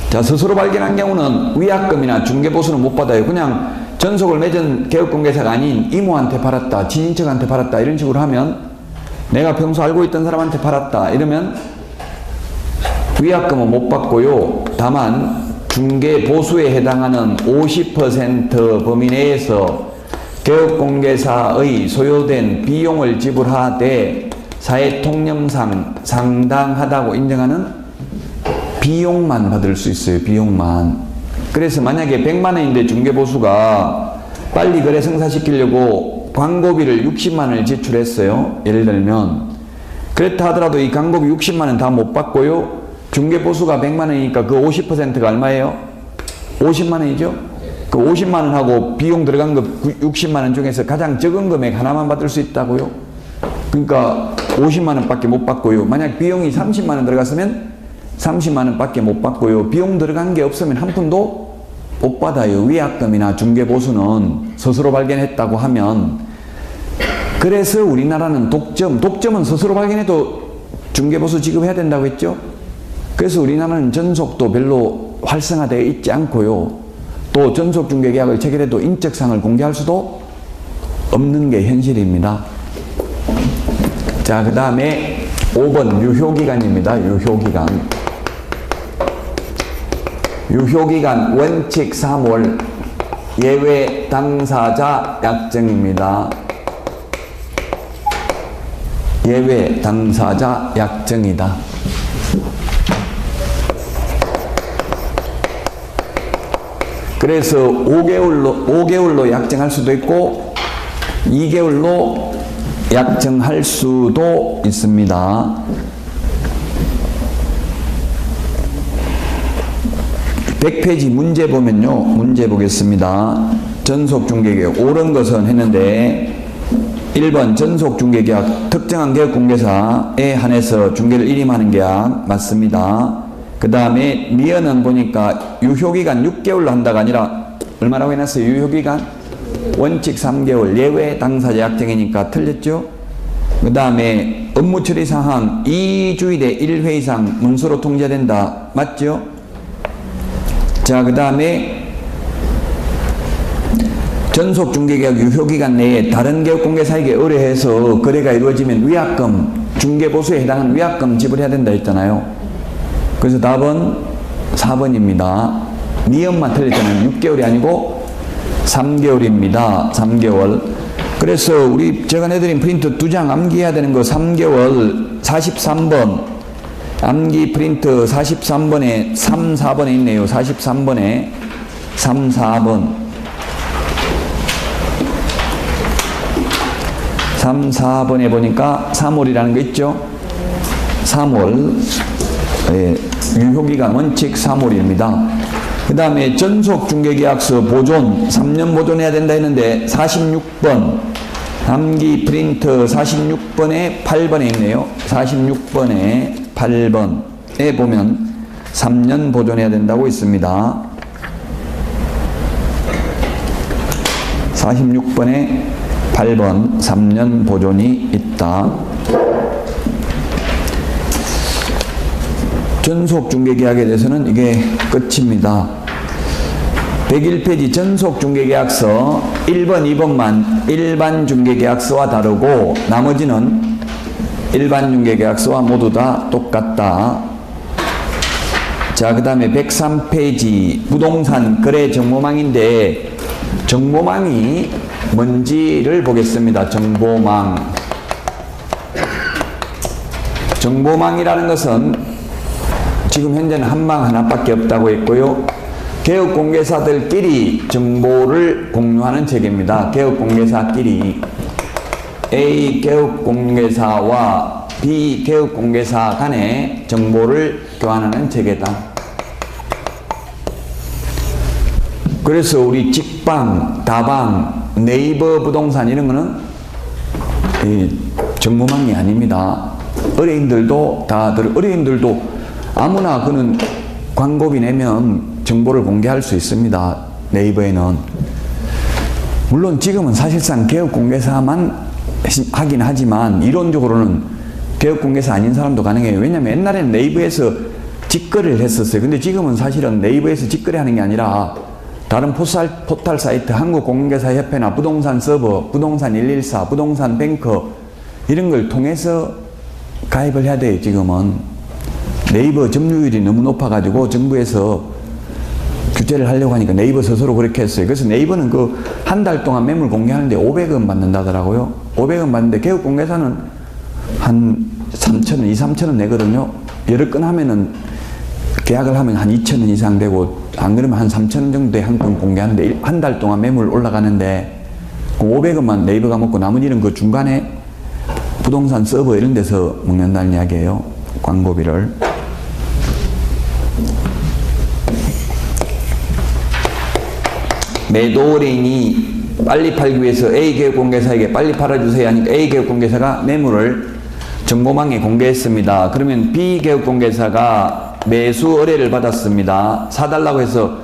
자, 스스로 발견한 경우는 위약금이나 중개보수는 못 받아요. 그냥 전속을 맺은 개업공개사가 아닌 이모한테 팔았다, 친인척한테 팔았다 이런 식으로 하면, 내가 평소 알고 있던 사람한테 팔았다 이러면 위약금은 못 받고요. 다만 중개보수에 해당하는 50% 범위 내에서 개업공개사의 소요된 비용을 지불하되 사회통념상 상당하다고 인정하는 비용만 받을 수 있어요. 비용만. 그래서 만약에 100만 원인데 중개보수가 빨리 거래 성사시키려고 광고비를 60만 원을 지출했어요. 예를 들면 그렇다 하더라도 이 광고비 60만 원 다 못 받고요. 중개보수가 100만 원이니까 그 50%가 얼마예요? 50만 원이죠? 그 50만 원하고 비용 들어간 거 60만 원 중에서 가장 적은 금액 하나만 받을 수 있다고요? 그러니까 50만 원밖에 못 받고요. 만약 비용이 30만 원 들어갔으면 30만 원밖에 못 받고요. 비용 들어간 게 없으면 한 푼도 못 받아요. 위약금이나 중개보수는 스스로 발견했다고 하면. 그래서 우리나라는 독점은 스스로 발견해도 중개보수 지급해야 된다고 했죠? 그래서 우리나라는 전속도 별로 활성화되어 있지 않고요. 또 전속중개계약을 체결해도 인적사항을 공개할 수도 없는 게 현실입니다. 자, 그 다음에 5번 유효기간입니다. 유효기간. 유효기간 원칙 3월, 예외 당사자 약정입니다. 예외 당사자 약정이다. 그래서 5개월로 약정할 수도 있고 2개월로 약정할 수도 있습니다. 100페이지 문제 보면요. 문제 보겠습니다. 전속중개계약 옳은 것은 했는데 1번 전속중개계약 특정한 계약공개사에 한해서 중개를 일임하는 계약 맞습니다. 그 다음에 미연은 보니까 유효기간 6개월로 한다가 아니라 얼마라고 해놨어요? 유효기간 원칙 3개월 예외 당사자 약정이니까 틀렸죠? 그 다음에 업무 처리 사항 2주일에 1회 이상 문서로 통지된다 맞죠? 자, 그 다음에 전속중개계약 유효기간 내에 다른 계약공개사에게 의뢰해서 거래가 이루어지면 위약금, 중개보수에 해당하는 위약금 지불해야 된다 했잖아요. 그래서 답은 4번입니다. 미연만 틀렸잖아요. 6개월이 아니고 3개월입니다. 3개월. 그래서 제가 내드린 프린트 2장 암기해야 되는 거 3개월 43번 암기 프린트 43번에 3, 4번에 있네요. 43번에 3, 4번 3, 4번에 보니까 3월이라는 거 있죠? 3월 유효기간 원칙 3월입니다. 그 다음에 전속중개계약서 보존 3년 보존해야 된다 했는데 46번 암기 프린트 46번에 8번에 있네요. 46번에 8번에 보면 3년 보존해야 된다고 있습니다. 46번에 8번 3년 보존이 있다. 전속중개계약에 대해서는 이게 끝입니다. 101페이지 전속중개계약서 1번, 2번만 일반중개계약서와 다르고 나머지는 일반중개계약서와 모두 다 똑같다. 자, 그 다음에 103페이지 부동산 거래 정보망인데 정보망이 뭔지를 보겠습니다. 정보망. 정보망이라는 것은 지금 현재는 한 방 하나밖에 없다고 했고요. 개업공개사들끼리 정보를 공유하는 체계입니다. 개업공개사끼리 A 개업공개사와 B 개업공개사 간에 정보를 교환하는 체계다. 그래서 우리 직방, 다방, 네이버 부동산 이런 거는 정보망이 아닙니다. 의뢰인들도 의뢰인들도 아무나 그는 광고비 내면 정보를 공개할 수 있습니다. 네이버에는. 물론 지금은 사실상 개업공개사만 하긴 하지만 이론적으로는 개업공개사 아닌 사람도 가능해요. 왜냐면 옛날에는 네이버에서 직거래를 했었어요. 근데 지금은 사실은 네이버에서 직거래하는 게 아니라 다른 포털 사이트, 한국공개사협회나 부동산 서버, 부동산 114, 부동산 뱅커 이런 걸 통해서 가입을 해야 돼요. 지금은 네이버 점유율이 너무 높아가지고 정부에서 규제를 하려고 하니까 네이버 스스로 그렇게 했어요. 그래서 네이버는 한 달 동안 매물 공개하는데 500원 받는다더라고요. 500원 받는데 개업공개사는 한 3,000원, 2, 3,000원 내거든요. 여러 건 하면은 계약을 하면 한 2,000원 이상 되고 안 그러면 한 3,000원 정도에 한 건 공개하는데 한 달 동안 매물 올라가는데 500원만 네이버가 먹고 나머지는 그 중간에 부동산 서버 이런 데서 먹는다는 이야기예요. 광고비를. 매도 의뢰인이 빨리 팔기 위해서 A 개업공개사에게 빨리 팔아주세요 하니까 A 개업공개사가 매물을 정보망에 공개했습니다. 그러면 B 개업공개사가 매수 의뢰를 받았습니다. 사달라고 해서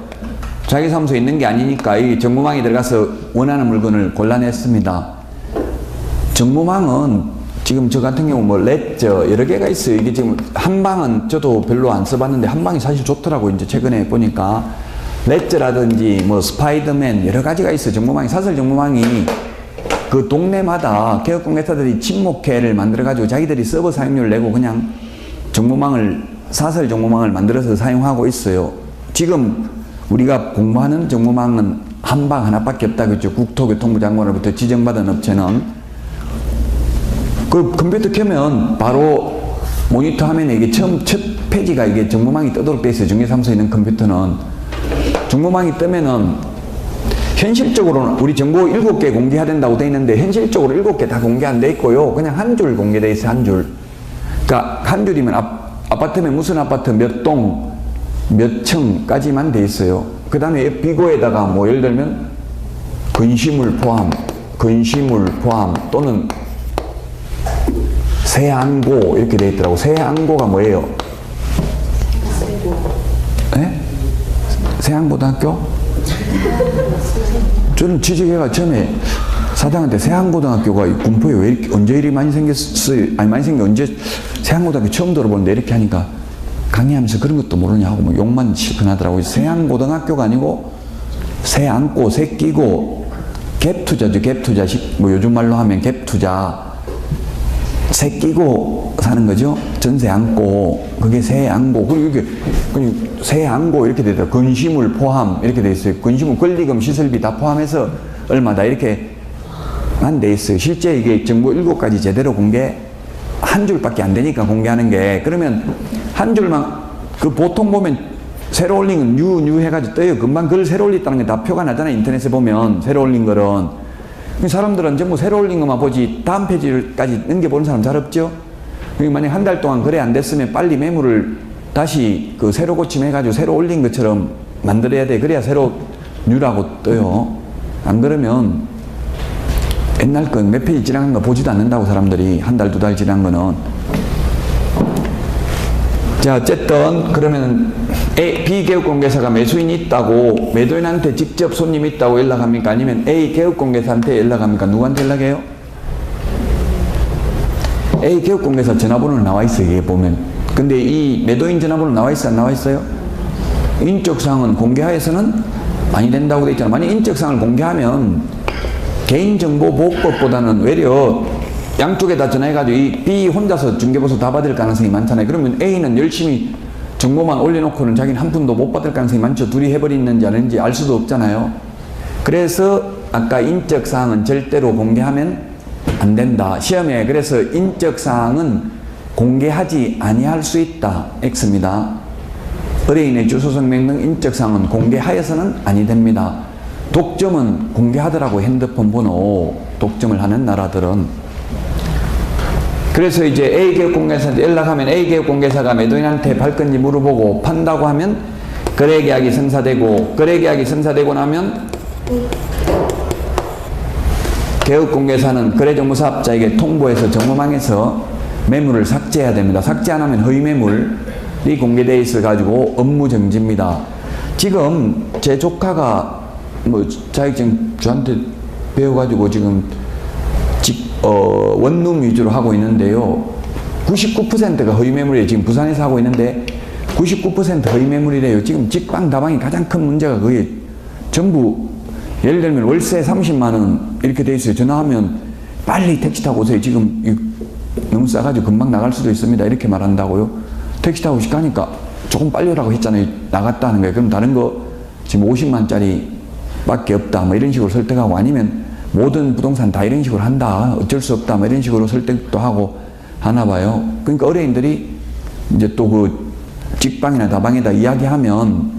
자기 사무소에 있는 게 아니니까 이 정보망에 들어가서 원하는 물건을 골라냈습니다. 정보망은 지금 저 같은 경우 뭐 레저 여러 개가 있어요. 이게 지금 한방은 저도 별로 안 써봤는데 한방이 사실 좋더라고. 이제 최근에 보니까 레저라든지 뭐 스파이더맨 여러 가지가 있어요. 정보망이 사설 정보망이 그 동네마다 개업공개사들이 친목회를 만들어가지고 자기들이 서버 사용료를 내고 그냥 정보망을 사설 정보망을 만들어서 사용하고 있어요. 지금 우리가 공부하는 정보망은 한방 하나밖에 없다 그랬죠. 국토교통부 장관으로부터 지정받은 업체는. 그 컴퓨터 켜면 바로 모니터 화면에 이게 처음 첫 페이지가 이게 정보망이 뜨도록 돼 있어요. 중개사무소에 있는 컴퓨터는. 정보망이 뜨면은 현실적으로는 우리 정보 7개 공개해야 된다고 돼 있는데 현실적으로 7개 다 공개 안 돼 있고요. 그냥 한 줄 공개돼 있어요. 한 줄. 그러니까 한 줄이면 아파트면 무슨 아파트 몇 동 몇 층까지만 돼 있어요. 그 다음에 비고에다가 뭐 예를 들면 건시물 포함 또는 세안고 이렇게 돼 있더라고. 세안고가 뭐예요? 네? 세안고등학교? 저는 취직해가 처음에 사장한테 세안고등학교가 군포에 왜 이렇게 언제 이리 많이 생겼어요? 아니 많이 생긴 언제 세안고등학교 처음 들어보는데 이렇게 하니까 강의하면서 그런 것도 모르냐 하고 뭐 욕만 실컷하더라고요. 세안고등학교가 아니고 세안고 새끼고 갭투자죠. 갭투자식 뭐 요즘 말로 하면 갭투자. 새 끼고 사는 거죠. 전세 안고 그게 새 안고 그리고 이렇게 새 안고 이렇게 되더라고요. 건시물 포함 이렇게 돼 있어요. 건시물 권리금 시설비 다 포함해서 얼마다 이렇게 안 돼 있어요. 실제 이게 정보 7가지 제대로 공개 한 줄밖에 안 되니까 공개하는 게. 그러면 한 줄만 그 보통 보면 새로 올린 건 뉴 해가지고 떠요. 금방 글 새로 올렸다는 게 다 표가 나잖아요. 인터넷에 보면 새로 올린 거는. 사람들은 전부 새로 올린 것만 보지 다음 페이지까지 넘겨보는 사람 잘 없죠? 만약 한 달 동안 거래 안 됐으면 빨리 매물을 다시 그 새로 고침해가지고 새로 올린 것처럼 만들어야 돼. 그래야 새로 뉴라고 떠요. 안 그러면 옛날 건 몇 페이지 지나간 거 보지도 않는다고 사람들이. 한 달, 두 달 지난 거는. 자, 어쨌든 그러면 B 개업공개사가 매수인이 있다고 매도인한테 직접 손님이 있다고 연락합니까? 아니면 A 개업공개사한테 연락합니까? 누구한테 연락해요? A 개업공개사 전화번호는 나와 있어요. 이게 보면. 근데 이 매도인 전화번호 나와 있어요? 안 나와 있어요? 인적사항은 공개하에서는 아니 된다고 돼 있잖아. 만약 인적사항을 공개하면 개인정보보호법보다는 외려 양쪽에 다 전화해가지고 이 B 혼자서 중개보수 다 받을 가능성이 많잖아요. 그러면 A는 열심히 정보만 올려놓고는 자기는 한 푼도 못 받을 가능성이 많죠. 둘이 해버리는지 아닌지 알 수도 없잖아요. 그래서 아까 인적사항은 절대로 공개하면 안 된다. 시험에 그래서 인적사항은 공개하지 아니할 수 있다. X입니다. 의뢰인의 주소 성명 등 인적사항은 공개하여서는 아니 됩니다. 독점은 공개하더라고. 핸드폰 번호 독점을 하는 나라들은. 그래서 이제 A개업공개사한테 연락하면 A개업공개사가 매도인한테 팔건지 물어보고 판다고 하면 거래계약이 성사되고 거래계약이 성사되고 나면 개업공개사는 거래정보사업자에게 통보해서 정보망에서 매물을 삭제해야 됩니다. 삭제 안 하면 허위매물이 공개되어 있어 가지고 업무정지입니다. 지금 제 조카가 뭐 자격증 저한테 배워가지고 지금 원룸 위주로 하고 있는데요. 99%가 허위매물이에요. 지금 부산에서 하고 있는데 99% 허위매물이래요. 지금 직방다방이 가장 큰 문제가 그게 전부 예를 들면 월세 30만원 이렇게 돼 있어요. 전화하면 빨리 택시 타고 오세요. 지금 너무 싸가지고 금방 나갈 수도 있습니다. 이렇게 말한다고요. 택시 타고 가니까 조금 빨리 오라고 했잖아요. 나갔다 하는 거예요. 그럼 다른 거 지금 50만짜리 밖에 없다. 뭐 이런 식으로 설득하고 아니면 모든 부동산 다 이런 식으로 한다. 어쩔 수 없다. 뭐 이런 식으로 설득도 하고 하나 봐요. 그러니까 의뢰인들이 이제 또 그 직방이나 다방에다 이야기하면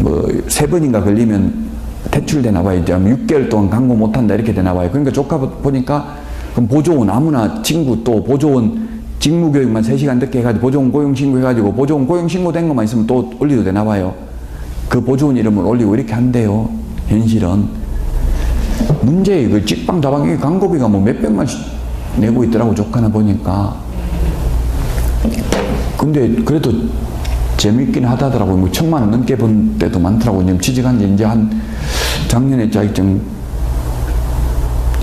뭐 3번인가 걸리면 퇴출되나 봐요. 이제 6개월 동안 강고 못한다. 이렇게 되나 봐요. 그러니까 조카 보니까 그럼 보조원 아무나 친구 또 보조원 직무교육만 3시간 듣게 해가지고 보조원 고용신고 해가지고 보조원 고용신고 된 것만 있으면 또 올리도 되나 봐요. 그 보조원 이름을 올리고 이렇게 한대요. 현실은. 문제예요. 그 직방 다방 광고비가 뭐 몇백만씩 내고 있더라고. 조카나 보니까. 근데 그래도 재밌긴 하다더라고요. 뭐 1000만 원 넘게 번 때도 많더라고요. 취직한 지 이제 한 작년에 자격증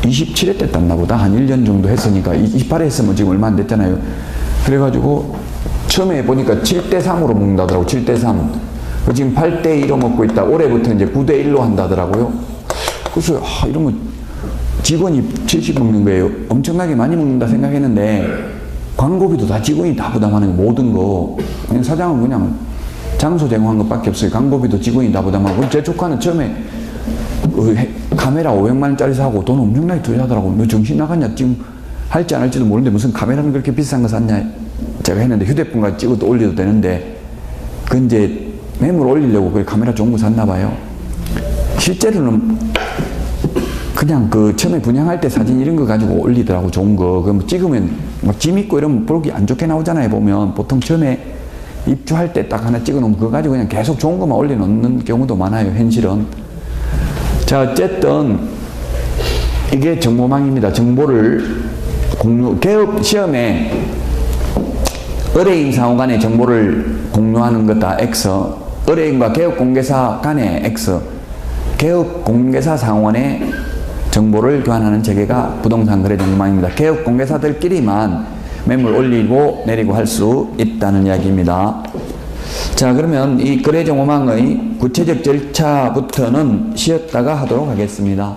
27회 때 땄나 보다. 한 1년 정도 했으니까 28회 했으면 지금 얼마 안 됐잖아요. 그래가지고 처음에 보니까 7대3으로 먹는다더라고. 7대3. 지금 8대2로 먹고 있다. 올해부터 이제 9대1로 한다더라고요. 그래서 이러면 직원이 70 먹는 거예요. 엄청나게 많이 먹는다 생각했는데 광고비도 다 직원이 다 부담하는 거, 모든 거. 그냥 사장은 그냥 장소 제공한 것밖에 없어요. 광고비도 직원이 다 부담하고. 제 조카는 처음에 카메라 500만 원짜리 사고 돈 엄청나게 투자하더라고. 너 정신 나갔냐? 지금 할지 안 할지도 모르는데 무슨 카메라는 그렇게 비싼 거 샀냐? 제가 했는데 휴대폰까지 찍어도 올려도 되는데 그 이제 매물 올리려고 그 카메라 좋은 거 샀나 봐요. 실제로는 그냥 그 처음에 분양할 때 사진 이런 거 가지고 올리더라고. 좋은 거. 그럼 찍으면 막 짐 있고 이러면 보기 안 좋게 나오잖아요. 보면 보통 처음에 입주할 때 딱 하나 찍어 놓으면 그거 가지고 그냥 계속 좋은 것만 올려놓는 경우도 많아요. 현실은. 자, 어쨌든 이게 정보망입니다. 정보를 개업 시험에 의뢰인 상호 간의 정보를 공유하는 거다 X, 의뢰인과 개업공개사 간의 X, 개업공개사 상호간의 정보를 교환하는 체계가 부동산 거래 정보망입니다. 개업공개사들끼리만 매물 올리고 내리고 할 수 있다는 이야기입니다. 자, 그러면 이 거래 정보망의 구체적 절차부터는 쉬었다가 하도록 하겠습니다.